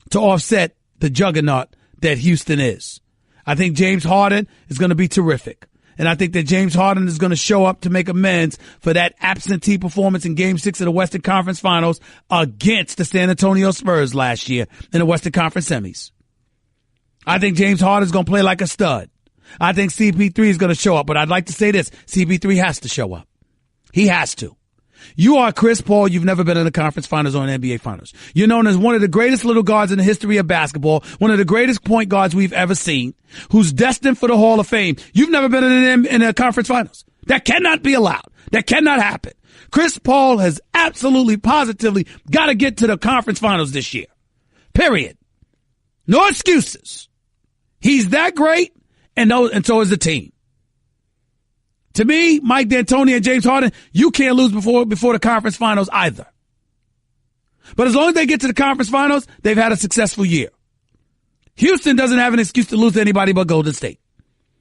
to offset the juggernaut that Houston is. I think James Harden is going to be terrific. And I think that James Harden is going to show up to make amends for that absentee performance in Game 6 of the Western Conference Finals against the San Antonio Spurs last year in the Western Conference Semis. I think James Harden is going to play like a stud. I think CP3 is going to show up. But I'd like to say this. CP3 has to show up. He has to. You are Chris Paul. You've never been in the conference finals or an NBA finals. You're known as one of the greatest little guards in the history of basketball, one of the greatest point guards we've ever seen, who's destined for the Hall of Fame. You've never been in a conference finals. That cannot be allowed. That cannot happen. Chris Paul has absolutely, positively got to get to the conference finals this year. Period. No excuses. He's that great, and so is the team. To me, Mike D'Antoni and James Harden, you can't lose before the conference finals either. But as long as they get to the conference finals, they've had a successful year. Houston doesn't have an excuse to lose to anybody but Golden State.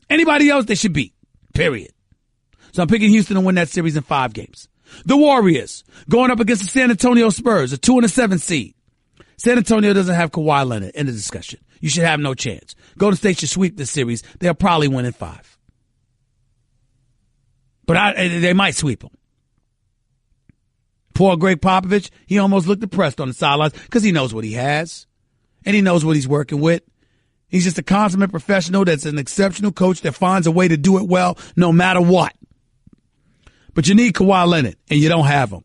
Anybody else they should beat. Period. So I'm picking Houston to win that series in 5 games. The Warriors going up against the San Antonio Spurs, a 2 and a 7 seed. San Antonio doesn't have Kawhi Leonard in the discussion. You should have no chance. Golden State should sweep this series. They'll probably win in 5. But they might sweep them. Poor Greg Popovich, he almost looked depressed on the sidelines because he knows what he has. And he knows what he's working with. He's just a consummate professional that's an exceptional coach that finds a way to do it well no matter what. But you need Kawhi Leonard, and you don't have him.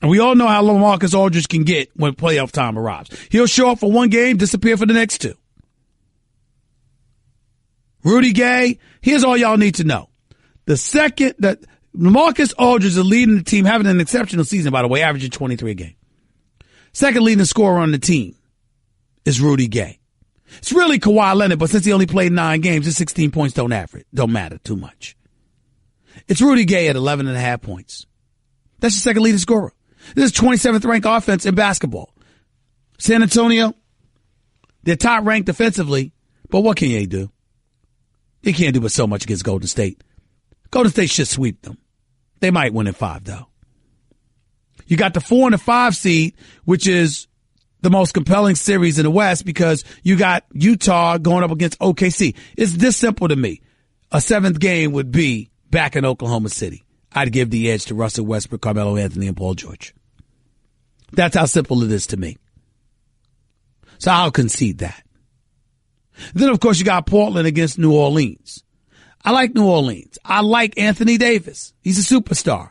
And we all know how LaMarcus Aldridge can get when playoff time arrives. He'll show up for one game, disappear for the next 2. Rudy Gay, here's all y'all need to know. The second that LaMarcus Aldridge is leading the team, having an exceptional season, by the way, averaging 23 a game. Second leading scorer on the team is Rudy Gay. It's really Kawhi Leonard, but since he only played 9 games, his 16 points don't matter too much. It's Rudy Gay at 11.5 points. That's your second leading scorer. This is 27th ranked offense in basketball. San Antonio, they're top ranked defensively, but what can they do? They can't do but so much against Golden State. Golden State should sweep them. They might win in 5, though. You got the 4 and the 5 seed, which is the most compelling series in the West because you got Utah going up against OKC. It's this simple to me. A 7th game would be back in Oklahoma City. I'd give the edge to Russell Westbrook, Carmelo Anthony, and Paul George. That's how simple it is to me. So I'll concede that. Then, of course, you got Portland against New Orleans. I like New Orleans. I like Anthony Davis. He's a superstar.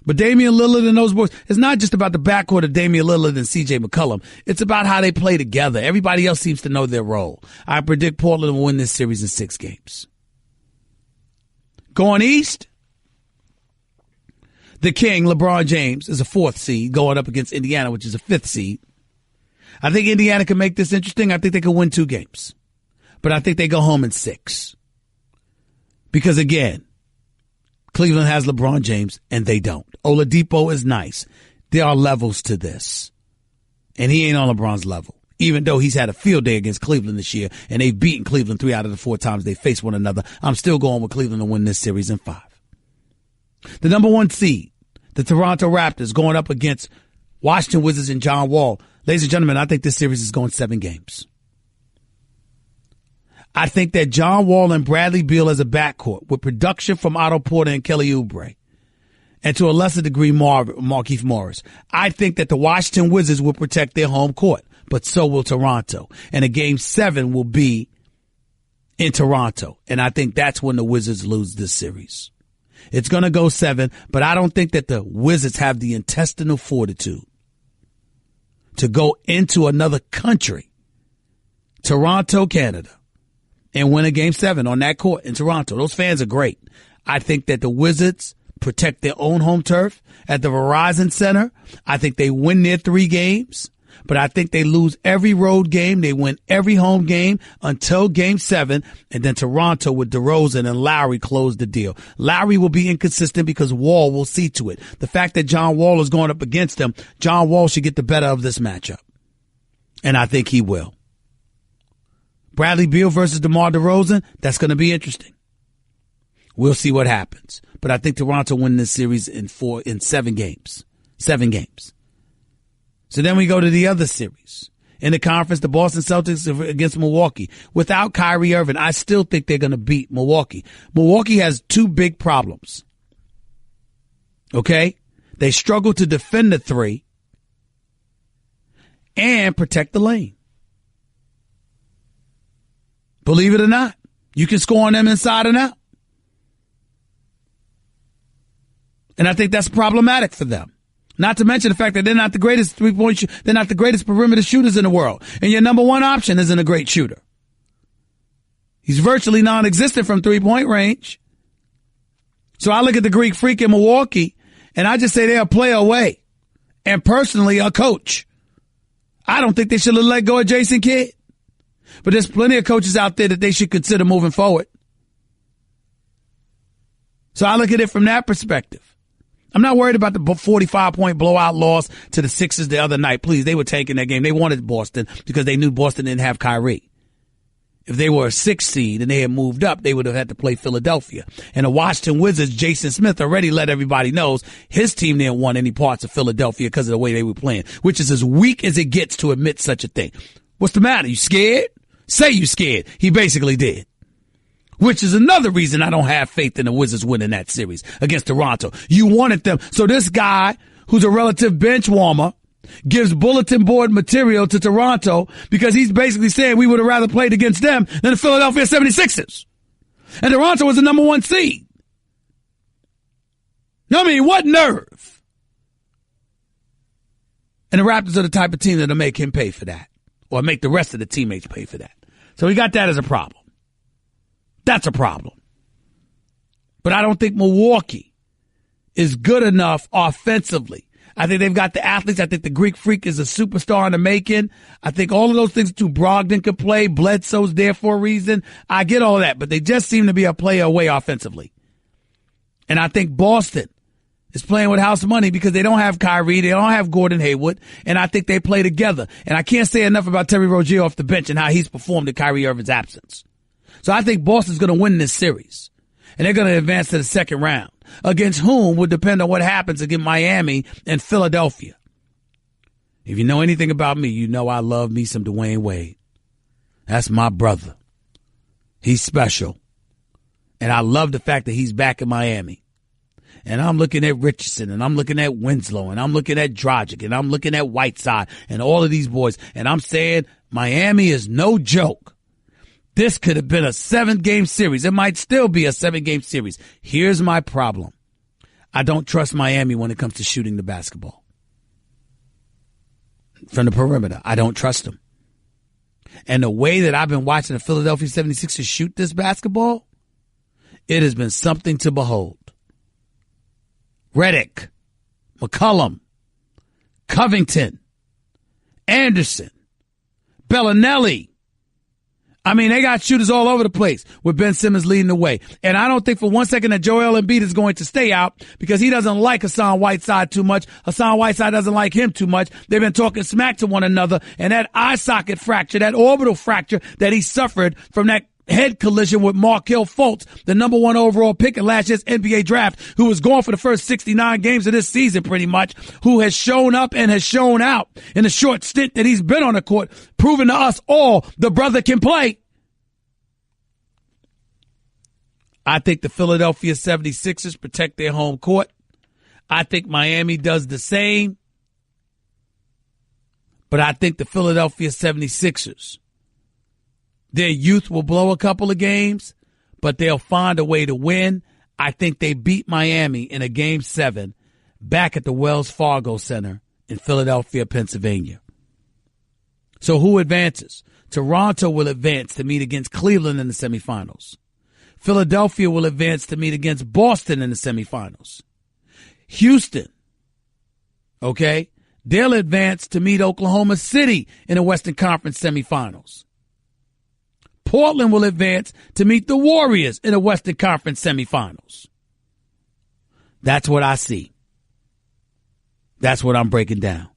But Damian Lillard and those boys, it's not just about the backcourt of Damian Lillard and C.J. McCollum. It's about how they play together. Everybody else seems to know their role. I predict Portland will win this series in 6 games. Going east, the king, LeBron James, is a 4th seed going up against Indiana, which is a 5th seed. I think Indiana can make this interesting. I think they can win 2 games. But I think they go home in 6. Because, again, Cleveland has LeBron James, and they don't. Oladipo is nice. There are levels to this. And he ain't on LeBron's level, even though he's had a field day against Cleveland this year, and they've beaten Cleveland 3 out of the 4 times they faced one another. I'm still going with Cleveland to win this series in 5. The number 1 seed, the Toronto Raptors, going up against Washington Wizards and John Wall. Ladies and gentlemen, I think this series is going 7 games. I think that John Wall and Bradley Beal as a backcourt with production from Otto Porter and Kelly Oubre, and to a lesser degree Markieff Morris. I think that the Washington Wizards will protect their home court, but so will Toronto. And a game 7 will be in Toronto. And I think that's when the Wizards lose this series. It's going to go 7, but I don't think that the Wizards have the intestinal fortitude to go into another country, Toronto, Canada, and win a game 7 on that court in Toronto. Those fans are great. I think that the Wizards protect their own home turf at the Verizon Center. I think they win their 3 games, but I think they lose every road game. They win every home game until game 7, and then Toronto with DeRozan and Lowry close the deal. Lowry will be inconsistent because Wall will see to it. The fact that John Wall is going up against him, John Wall should get the better of this matchup, and I think he will. Bradley Beal versus DeMar DeRozan, that's going to be interesting. We'll see what happens. But I think Toronto win this series in 7 games. 7 games. So then we go to the other series. In the conference, the Boston Celtics against Milwaukee. Without Kyrie Irving, I still think they're going to beat Milwaukee. Milwaukee has 2 big problems. Okay? They struggle to defend the 3 and protect the lane. Believe it or not, you can score on them inside and out. And I think that's problematic for them. Not to mention the fact that they're not the greatest they're not the greatest perimeter shooters in the world. And your number 1 option isn't a great shooter. He's virtually non-existent from 3-point range. So I look at the Greek Freak in Milwaukee, and I just say they're a player away. And personally, a coach. I don't think they should have let go of Jason Kidd. But there's plenty of coaches out there that they should consider moving forward. So I look at it from that perspective. I'm not worried about the 45-point blowout loss to the Sixers the other night. Please, they were taking that game. They wanted Boston because they knew Boston didn't have Kyrie. If they were a 6 seed and they had moved up, they would have had to play Philadelphia. And the Washington Wizards, Jason Smith already let everybody know his team didn't want any parts of Philadelphia because of the way they were playing, which is as weak as it gets to admit such a thing. What's the matter? You scared? Say you scared. He basically did. Which is another reason I don't have faith in the Wizards winning that series against Toronto. You wanted them. So this guy, who's a relative bench warmer, gives bulletin board material to Toronto because he's basically saying we would have rather played against them than the Philadelphia 76ers. And Toronto was the number 1 seed. I mean, what nerve? And the Raptors are the type of team that'll make him pay for that or make the rest of the teammates pay for that. So he got that as a problem. That's a problem. But I don't think Milwaukee is good enough offensively. I think they've got the athletes. I think the Greek Freak is a superstar in the making. I think all of those things too. Brogdon could play. Bledsoe's there for a reason. I get all of that, but they just seem to be a player away offensively. And I think Boston is playing with house money because they don't have Kyrie. They don't have Gordon Hayward. And I think they play together. And I can't say enough about Terry Rozier off the bench and how he's performed in Kyrie Irving's absence. So I think Boston's going to win this series. And they're going to advance to the second round. Against whom would depend on what happens against Miami and Philadelphia. If you know anything about me, you know I love me some Dwayne Wade. That's my brother. He's special. And I love the fact that he's back in Miami. And I'm looking at Richardson, and I'm looking at Winslow, and I'm looking at Dragic, and I'm looking at Whiteside, and all of these boys. And I'm saying Miami is no joke. This could have been a 7-game series. It might still be a 7-game series. Here's my problem. I don't trust Miami when it comes to shooting the basketball. From the perimeter, I don't trust them. And the way that I've been watching the Philadelphia 76ers shoot this basketball, it has been something to behold. Redick, McCollum, Covington, Anderson, Bellinelli. I mean, they got shooters all over the place with Ben Simmons leading the way. And I don't think for one second that Joel Embiid is going to stay out because he doesn't like Hassan Whiteside too much. Hassan Whiteside doesn't like him too much. They've been talking smack to one another. And that eye socket fracture, that orbital fracture that he suffered from that head collision with Markelle Fultz, the number 1 overall pick in last year's NBA draft, who was gone for the first 69 games of this season pretty much, who has shown up and has shown out in the short stint that he's been on the court, proving to us all the brother can play. I think the Philadelphia 76ers protect their home court. I think Miami does the same. But I think the Philadelphia 76ers, their youth will blow a couple of games, but they'll find a way to win. I think they beat Miami in a Game 7 back at the Wells Fargo Center in Philadelphia, Pennsylvania. So who advances? Toronto will advance to meet against Cleveland in the semifinals. Philadelphia will advance to meet against Boston in the semifinals. Houston, okay, they'll advance to meet Oklahoma City in the Western Conference semifinals. Portland will advance to meet the Warriors in the Western Conference semifinals. That's what I see. That's what I'm breaking down.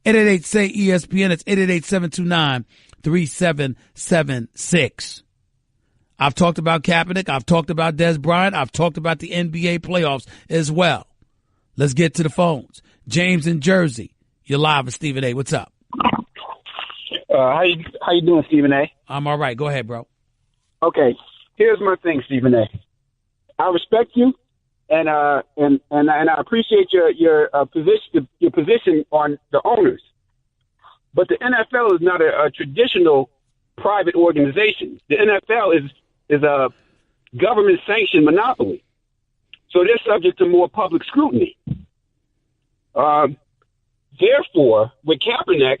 888-SAY-ESPN. It's 888-729-3776. I've talked about Kaepernick. I've talked about Dez Bryant. I've talked about the NBA playoffs as well. Let's get to the phones. James in Jersey. You're live with Stephen A. What's up? How you doing, Stephen A? I'm all right. Go ahead, bro. Okay. Here's my thing, Stephen A. I respect you, and I appreciate your position on the owners. But the NFL is not a traditional private organization. The NFL is a government-sanctioned monopoly. So they're subject to more public scrutiny. Therefore, with Kaepernick,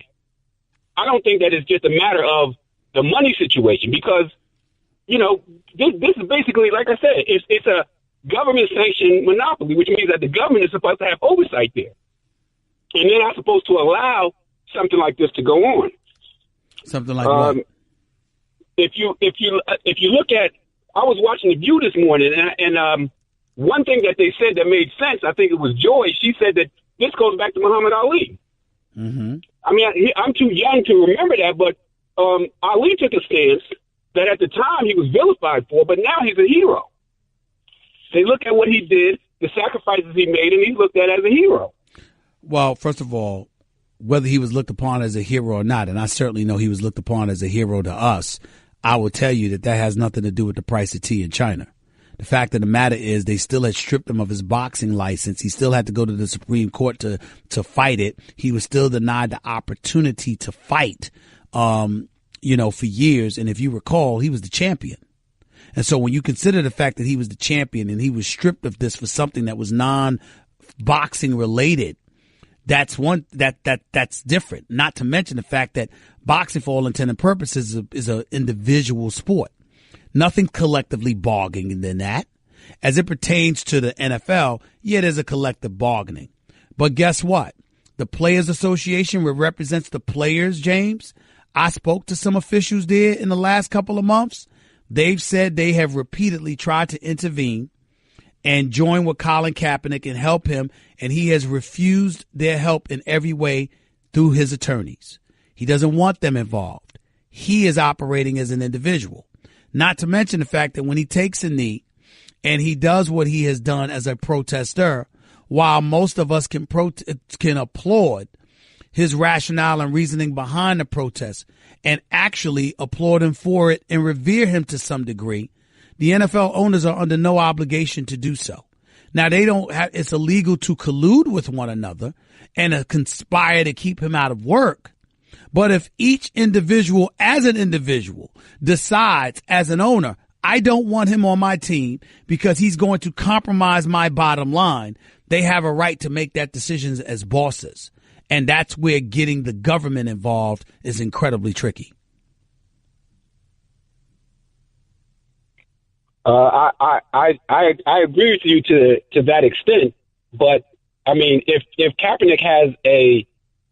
I don't think that it's just a matter of the money situation because, you know, this is basically, like I said, it's a government-sanctioned monopoly, which means that the government is supposed to have oversight there. And they're not supposed to allow something like this to go on. Something like what? If you look at, I was watching The View this morning, and one thing that they said that made sense, I think it was Joy. She said that this goes back to Muhammad Ali. Mm-hmm. I mean, I'm too young to remember that, but Ali took a stance that at the time he was vilified for, but now he's a hero. They look at what he did, the sacrifices he made, and he's looked at as a hero. Well, first of all, whether he was looked upon as a hero or not, and I certainly know he was looked upon as a hero to us, I will tell you that has nothing to do with the price of tea in China. The fact of the matter is they still had stripped him of his boxing license. He still had to go to the Supreme Court to fight it. He was still denied the opportunity to fight, for years. And if you recall, he was the champion. And so when you consider the fact that he was the champion and he was stripped of this for something that was non-boxing related, that's different. Not to mention the fact that boxing, for all intent and purposes, is an individual sport. Nothing collectively bargaining than that. As it pertains to the NFL, yeah, there's a collective bargaining. But guess what? The Players Association, which represents the players, James, I spoke to some officials there in the last couple of months. They've said they have repeatedly tried to intervene and join with Colin Kaepernick and help him, and he has refused their help in every way through his attorneys. He doesn't want them involved. He is operating as an individual. Not to mention the fact that when he takes a knee and he does what he has done as a protester, while most of us can applaud his rationale and reasoning behind the protest and actually applaud him for it and revere him to some degree, the NFL owners are under no obligation to do so. Now, it's illegal to collude with one another and conspire to keep him out of work. But if each individual as an individual decides as an owner, I don't want him on my team because he's going to compromise my bottom line, they have a right to make that decision as bosses. And that's where getting the government involved is incredibly tricky. I agree with you to that extent, but I mean, if Kaepernick has a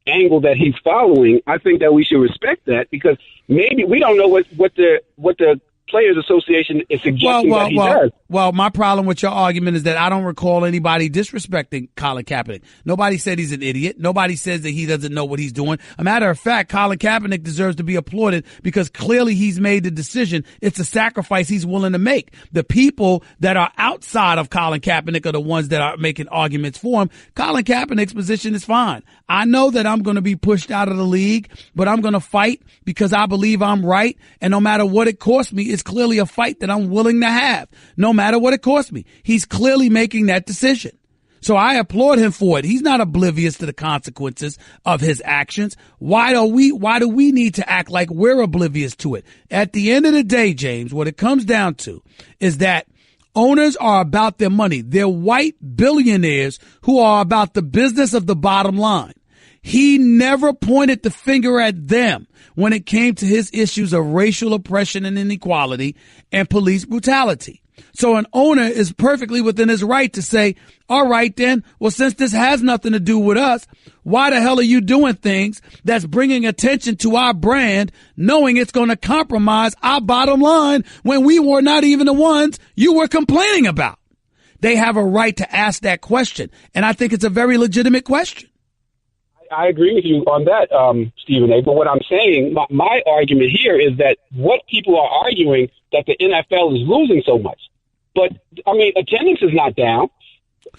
angle that he's following, I think that we should respect that because maybe we don't know what the Players Association is suggesting that he does. Well, my problem with your argument is that I don't recall anybody disrespecting Colin Kaepernick. Nobody said he's an idiot. Nobody says that he doesn't know what he's doing. A matter of fact, Colin Kaepernick deserves to be applauded because clearly he's made the decision. It's a sacrifice he's willing to make. The people that are outside of Colin Kaepernick are the ones that are making arguments for him. Colin Kaepernick's position is fine. I know that I'm going to be pushed out of the league, but I'm going to fight because I believe I'm right. And no matter what it costs me, it's clearly a fight that I'm willing to have, no matter what it costs me. He's clearly making that decision. So I applaud him for it. He's not oblivious to the consequences of his actions. Why do we need to act like we're oblivious to it? At the end of the day, James, what it comes down to is that owners are about their money. They're white billionaires who are about the business of the bottom line. He never pointed the finger at them when it came to his issues of racial oppression and inequality and police brutality. So an owner is perfectly within his right to say, all right, then, well, since this has nothing to do with us, why the hell are you doing things that's bringing attention to our brand, knowing it's going to compromise our bottom line when we were not even the ones you were complaining about? They have a right to ask that question. And I think it's a very legitimate question. I agree with you on that, Stephen A. But what I'm saying, my argument here is that what people are arguing that the NFL is losing so much. But, I mean, attendance is not down.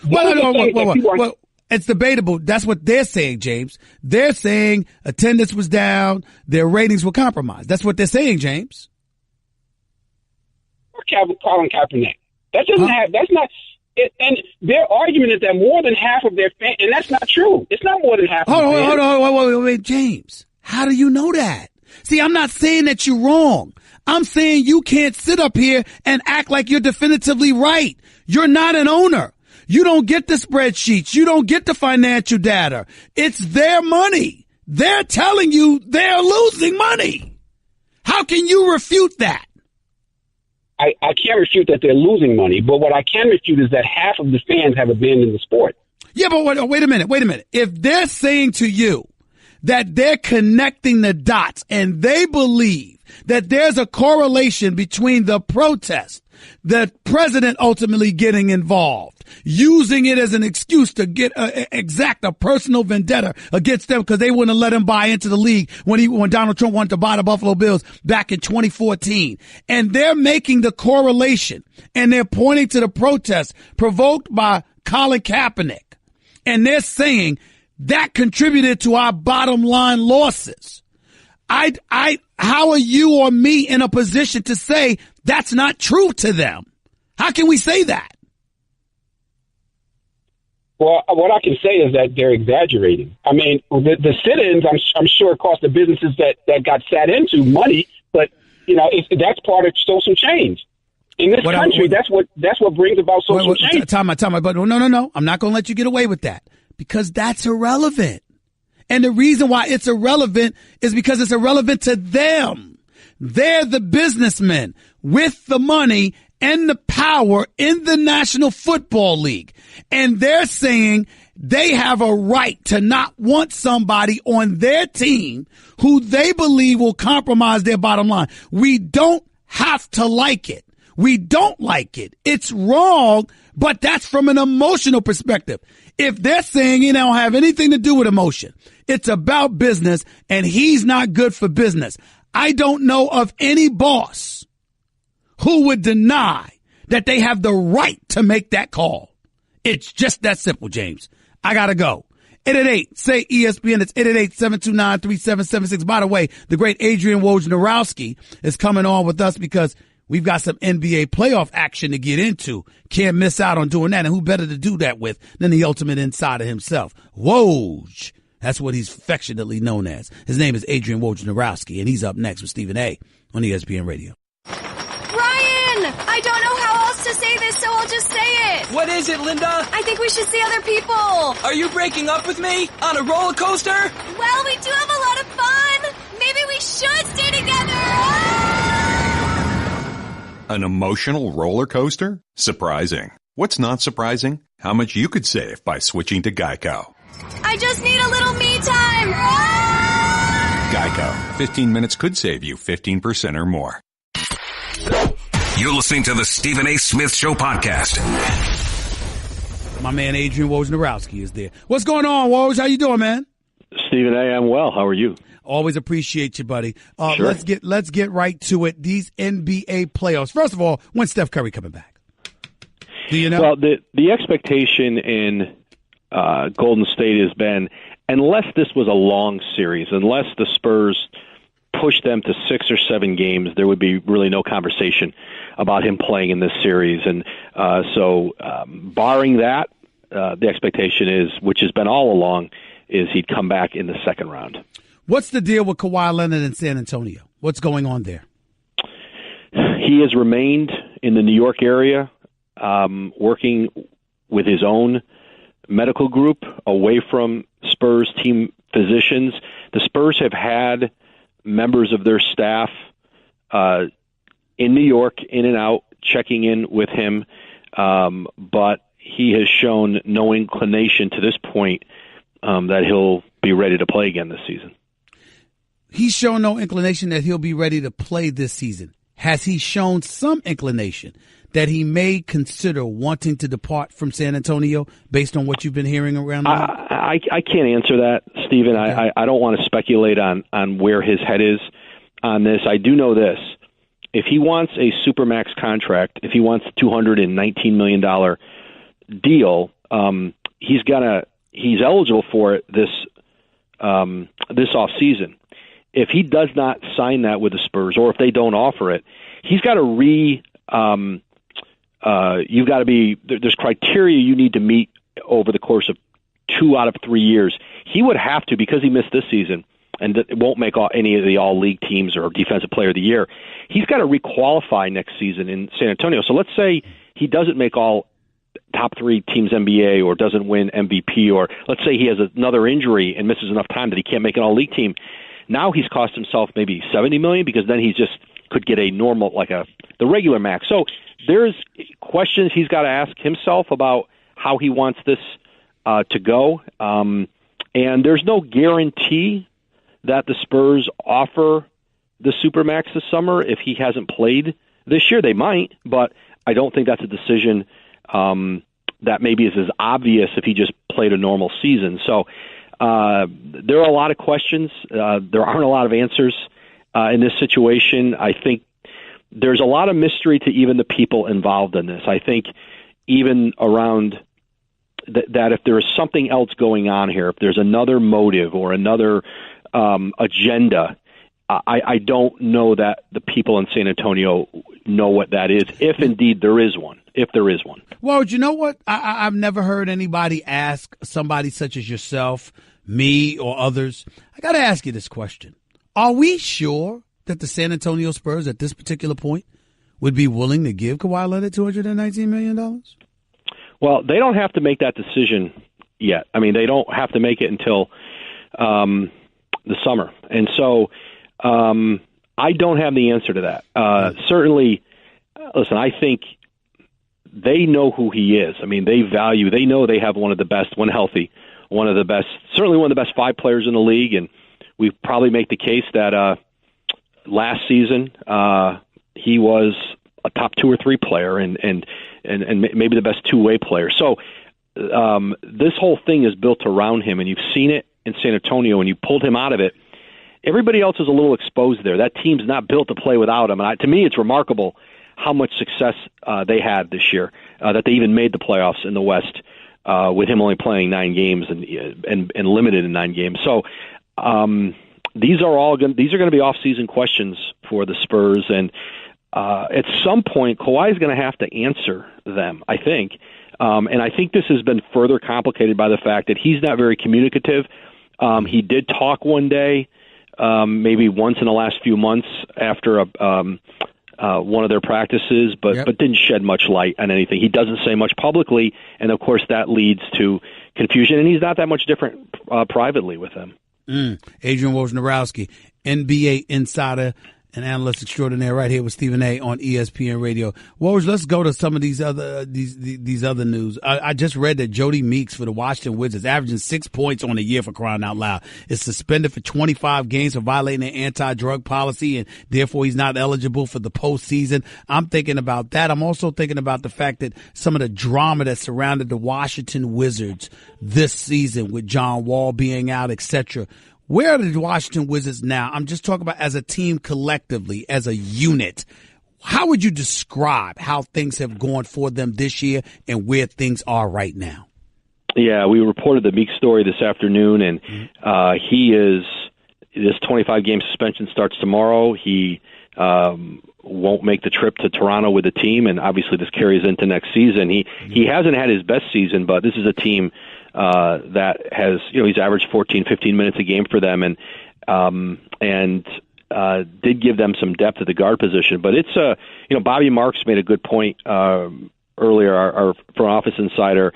Well, it's debatable. That's what they're saying, James. They're saying attendance was down. Their ratings were compromised. That's what they're saying, James. Colin Kaepernick. That doesn't have, that's not... And their argument is that more than half of their fans, and that's not true. It's not more than half of their fans. Hold on, wait, James. How do you know that? See, I'm not saying that you're wrong. I'm saying you can't sit up here and act like you're definitively right. You're not an owner. You don't get the spreadsheets. You don't get the financial data. It's their money. They're telling you they're losing money. How can you refute that? I can't refute that they're losing money, but what I can refute is that half of the fans have abandoned the sport. Yeah, but wait a minute. If they're saying to you that they're connecting the dots and they believe that there's a correlation between the protest, the president ultimately getting involved, using it as an excuse to get exact a personal vendetta against them because they wouldn't let him buy into the league when Donald Trump wanted to buy the Buffalo Bills back in 2014. And they're making the correlation and they're pointing to the protests provoked by Colin Kaepernick. And they're saying that contributed to our bottom line losses. How are you or me in a position to say that's not true to them? How can we say that? Well, what I can say is that they're exaggerating. I mean, the sit-ins, I'm sure, cost the businesses that got sat into money, but that's part of social change in this country. That's what brings about social change. Time out. But no. I'm not going to let you get away with that because that's irrelevant. And the reason why it's irrelevant is because it's irrelevant to them. They're the businessmen with the money and the power in the National Football League. And they're saying they have a right to not want somebody on their team who they believe will compromise their bottom line. We don't have to like it. We don't like it. It's wrong, but that's from an emotional perspective. If they're saying it don't have anything to do with emotion, it's about business and he's not good for business. I don't know of any boss who would deny that they have the right to make that call. It's just that simple, James. I got to go. 888-SAY-ESPN. It's 888-729-3776. By the way, the great Adrian Wojnarowski is coming on with us because we've got some NBA playoff action to get into. Can't miss out on doing that. And who better to do that with than the ultimate insider himself? Woj. That's what he's affectionately known as. His name is Adrian Wojnarowski, and he's up next with Stephen A. on ESPN Radio. Ryan! I don't know how else to say this, so I'll just say it. What is it, Linda? I think we should see other people. Are you breaking up with me? On a roller coaster? Well, we do have a lot of fun. Maybe we should stay together. An emotional roller coaster? Surprising. What's not surprising? How much you could save by switching to Geico. I just need a little me time. Geico. 15 minutes could save you 15% or more. You're listening to the Stephen A. Smith Show podcast. My man Adrian Wojnarowski is there. What's going on, Woj? How you doing, man? Stephen A., I'm well. How are you? Always appreciate you, buddy. Sure. Let's get right to it. These NBA playoffs. First of all, when's Steph Curry coming back? Do you know? Well, the expectation in Golden State has been, unless this was a long series, unless the Spurs pushed them to 6 or 7 games, there would be really no conversation about him playing in this series. And so barring that, the expectation is, which has been all along, is he'd come back in the second round. What's the deal with Kawhi Leonard in San Antonio? What's going on there? He has remained in the New York area, working with his own medical group away from Spurs team physicians. The Spurs have had members of their staff in New York, in and out, checking in with him, but he has shown no inclination to this point that he'll be ready to play again this season. He's shown no inclination that he'll be ready to play this season. Has he shown some inclination that he may consider wanting to depart from San Antonio based on what you've been hearing around the league? I can't answer that, Stephen. Okay. I don't want to speculate on where his head is on this. I do know this. If he wants a Supermax contract, if he wants a $219 million deal, he's eligible for it this offseason. If he does not sign that with the Spurs, or if they don't offer it, he's got to there's criteria you need to meet over the course of 2 out of 3 years. He would have to, because he missed this season and it won't make any of the all-league teams or defensive player of the year, he's got to requalify next season in San Antonio. So let's say he doesn't make all top 3 teams NBA or doesn't win MVP, or let's say he has another injury and misses enough time that he can't make an all-league team. Now he's cost himself maybe $70 million, because then he just could get a normal, the regular max. So there's questions he's got to ask himself about how he wants this to go. And there's no guarantee that the Spurs offer the Supermax this summer if he hasn't played this year. They might, but I don't think that's a decision that maybe is as obvious if he just played a normal season. So there are a lot of questions. There aren't a lot of answers in this situation. I think there's a lot of mystery to even the people involved in this. I think even around that if there is something else going on here, if there's another motive or another agenda, I don't know that the people in San Antonio know what that is, if indeed there is one. If there is one. Well, you know what? I've never heard anybody ask somebody such as yourself, me, or others. I got to ask you this question. Are we sure that the San Antonio Spurs at this particular point would be willing to give Kawhi Leonard $219 million? Well, they don't have to make that decision yet. I mean, they don't have to make it until the summer. And so I don't have the answer to that. Certainly, listen, I think they know who he is. I mean, they know they have one of the best, when healthy, one of the best, certainly one of the best 5 players in the league. And we probably make the case that last season he was a top 2 or 3 player and maybe the best two-way player. So this whole thing is built around him, and you've seen it in San Antonio, and you pulled him out of it. Everybody else is a little exposed there. That team's not built to play without him. And to me, it's remarkable how much success they had this year, that they even made the playoffs in the West with him only playing 9 games and limited in 9 games. So these are going to be off-season questions for the Spurs, and at some point, Kawhi is going to have to answer them, I think. And I think this has been further complicated by the fact that he's not very communicative. He did talk one day, maybe once in the last few months after one of their practices, but didn't shed much light on anything. He doesn't say much publicly, and of course that leads to confusion, and he's not that much different privately with them. Adrian Wojnarowski, NBA insider and analyst extraordinaire, right here with Stephen A. on ESPN Radio. Woj, let's go to some of these other news. I just read that Jody Meeks for the Washington Wizards, averaging 6 points on the year, for crying out loud, is suspended for 25 games for violating an anti-drug policy, and therefore he's not eligible for the postseason. I'm thinking about that. I'm also thinking about the fact that some of the drama that surrounded the Washington Wizards this season, with John Wall being out, etc. Where are the Washington Wizards now? I'm just talking about as a team collectively, as a unit. How would you describe how things have gone for them this year and where things are right now? Yeah, we reported the Meeks story this afternoon, and this 25-game suspension starts tomorrow. He won't make the trip to Toronto with the team, and obviously this carries into next season. He hasn't had his best season, but this is a team that has, he's averaged 14, 15 minutes a game for them, and did give them some depth at the guard position. But it's Bobby Marks made a good point earlier, our front office insider,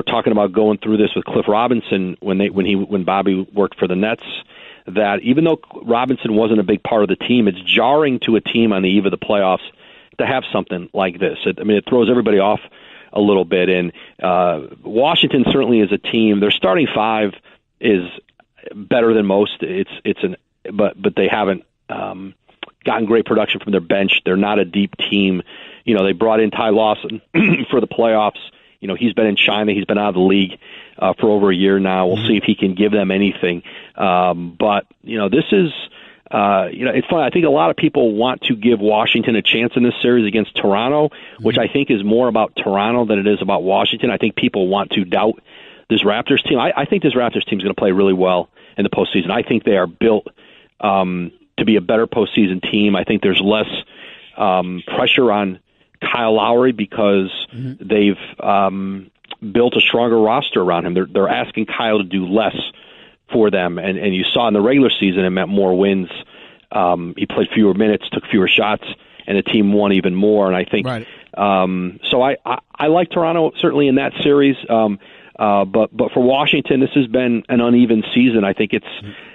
talking about going through this with Cliff Robinson when Bobby worked for the Nets, that even though Robinson wasn't a big part of the team, it's jarring to a team on the eve of the playoffs to have something like this. It throws everybody off a little bit, and Washington certainly is a team. Their starting 5 is better than most. But they haven't gotten great production from their bench. They're not a deep team. They brought in Ty Lawson for the playoffs. He's been in China. He's been out of the league for over a year now. We'll see if he can give them anything. But this is. It's fun. I think a lot of people want to give Washington a chance in this series against Toronto, which I think is more about Toronto than it is about Washington. I think people want to doubt this Raptors team. I think this Raptors team is going to play really well in the postseason. I think they are built to be a better postseason team. I think there's less pressure on Kyle Lowry because they've built a stronger roster around him. They're asking Kyle to do less for them, and you saw in the regular season it meant more wins. He played fewer minutes, took fewer shots, and the team won even more. And I think so. I like Toronto certainly in that series, but for Washington, this has been an uneven season. I think it's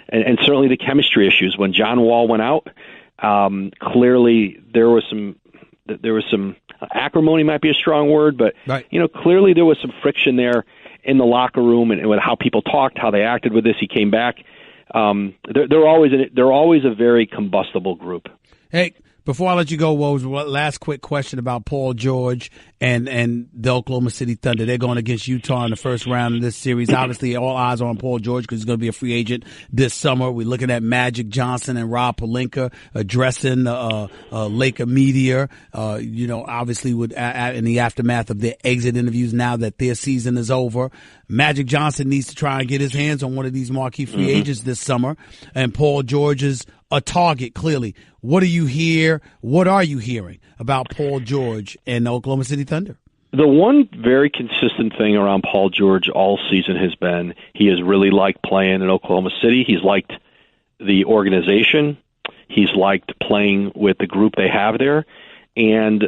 and certainly the chemistry issues. When John Wall went out, clearly there was some acrimony, might be a strong word, but clearly there was some friction there in the locker room and with how people talked, how they acted with this. He came back. They're always a very combustible group. Hey, Before I let you go, Woj, last quick question about Paul George and the Oklahoma City Thunder. They're going against Utah in the first round of this series. Obviously, all eyes are on Paul George because he's going to be a free agent this summer. We're looking at Magic Johnson and Rob Pelinka addressing the Laker media. Obviously, in the aftermath of their exit interviews, now that their season is over, Magic Johnson needs to try and get his hands on one of these marquee free agents this summer, and Paul George is a target, clearly. What do you hear? What are you hearing about Paul George and the Oklahoma City Thunder? The one very consistent thing around Paul George all season has been he has really liked playing in Oklahoma City. He's liked the organization. He's liked playing with the group they have there. And,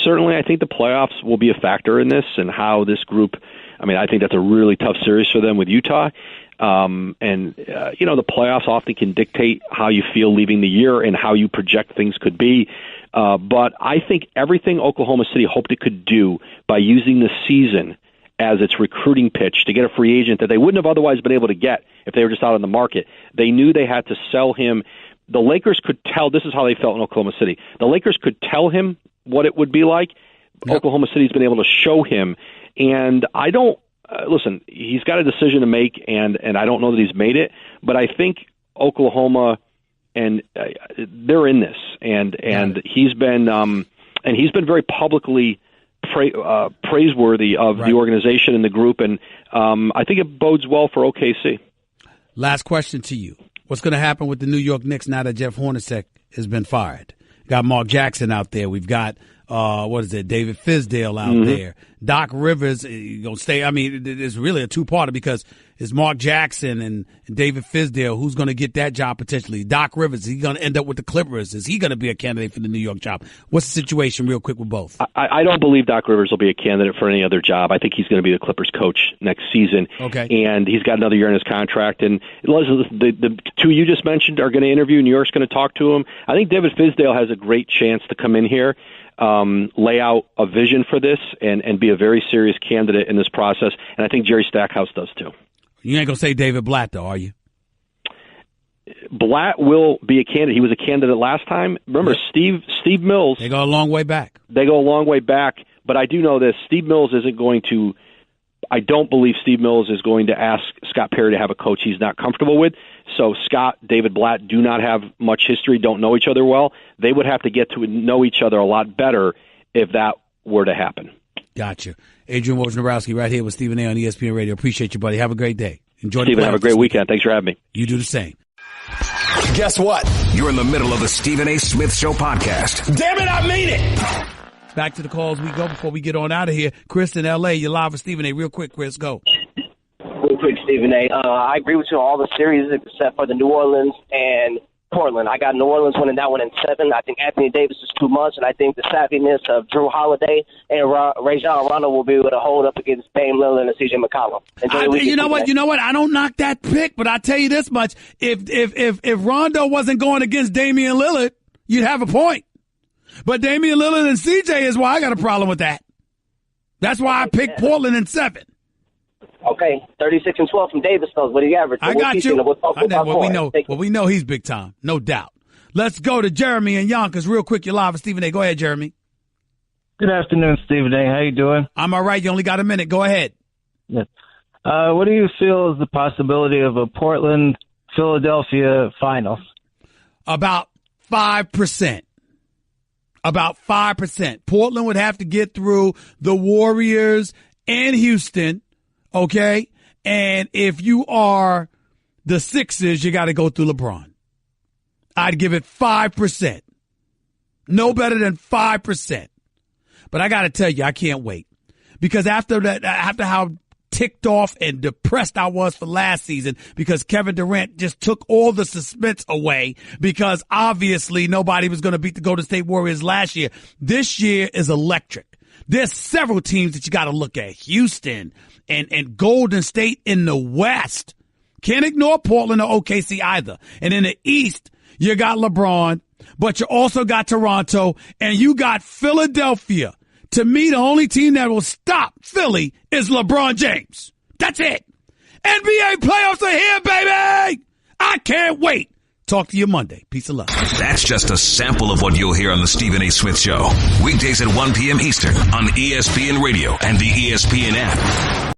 certainly I think the playoffs will be a factor in this and how this group, I think that's a really tough series for them with Utah. The playoffs often can dictate how you feel leaving the year and how you project things could be. But I think everything Oklahoma City hoped it could do by using the season as its recruiting pitch to get a free agent that they wouldn't have otherwise been able to get if they were just out on the market. They knew they had to sell him. The Lakers could tell, this is how they felt in Oklahoma City. The Lakers could tell him what it would be like. Yep. Oklahoma City's been able to show him. And I don't, listen, he's got a decision to make, and I don't know that he's made it, but I think Oklahoma and they're in this, and he's been very publicly praiseworthy of the organization and the group, and I think it bodes well for OKC. Last question to you: what's going to happen with the New York Knicks now that Jeff Hornacek has been fired? Got Mark Jackson out there. We've got David Fizdale out there. Doc Rivers going to stay. It's really a two-parter because it's Mark Jackson and David Fizdale. Who's going to get that job potentially? Doc Rivers, is he going to end up with the Clippers? Is he going to be a candidate for the New York job? What's the situation real quick with both? I don't believe Doc Rivers will be a candidate for any other job. I think he's going to be the Clippers coach next season. Okay. And he's got another year in his contract. And the two you just mentioned are going to interview. New York's going to talk to him. I think David Fizdale has a great chance to come in here, lay out a vision for this, and be a very serious candidate in this process. And I think Jerry Stackhouse does too. You ain't going to say David Blatt, though, are you? Blatt will be a candidate. He was a candidate last time. Remember, Steve Mills. They go a long way back. But I do know this. Steve Mills isn't going to – I don't believe Steve Mills is going to ask Scott Perry to have a coach he's not comfortable with. So Scott, David Blatt do not have much history, don't know each other well. They would have to get to know each other a lot better if that were to happen. Gotcha. Adrian Wojnarowski right here with Stephen A. on ESPN Radio. Appreciate you, buddy. Have a great day. Enjoy Stephen, have a great weekend. Thanks for having me. You do the same. Guess what? You're in the middle of the Stephen A. Smith Show podcast. Damn it, I mean it! Back to the calls we go before we get on out of here. Chris in L.A., you're live with Stephen A. Real quick, Chris, go. Real quick, Stephen A. I agree with you on all the series except for the New Orleans and Portland. I got New Orleans winning that one in 7. I think Anthony Davis is too much, and I think the savviness of Drew Holiday and Rajon Rondo will be able to hold up against Dame Lillard and CJ McCollum. You know what? I don't knock that pick, but I tell you this much: if Rondo wasn't going against Damian Lillard, you'd have a point. But Damian Lillard and CJ is why I got a problem with that. That's why I picked Portland in 7. Okay, 36 and 12 from Davis knows what he averaged. I got you. We know he's big time, no doubt. Let's go to Jeremy and Yonkers real quick. You're live with Stephen A. Go ahead, Jeremy. Good afternoon, Stephen A. How you doing? I'm all right. You only got a minute. Go ahead. Yeah. What do you feel is the possibility of a Portland-Philadelphia finals? About 5%. About 5%. Portland would have to get through the Warriors and Houston. Okay, and if you are the Sixers, you got to go through LeBron. I'd give it 5%. No better than 5%. But I got to tell you, I can't wait. Because after how ticked off and depressed I was for last season because Kevin Durant just took all the suspense away because obviously nobody was going to beat the Golden State Warriors last year. This year is electric. There's several teams that you got to look at. Houston and Golden State in the West. Can't ignore Portland or OKC either. And in the East, you got LeBron, but you also got Toronto, and you got Philadelphia. To me, the only team that will stop Philly is LeBron James. That's it. NBA playoffs are here, baby. I can't wait. Talk to you Monday. Peace and love. That's just a sample of what you'll hear on the Stephen A. Smith Show. Weekdays at 1 p.m. Eastern on ESPN Radio and the ESPN app.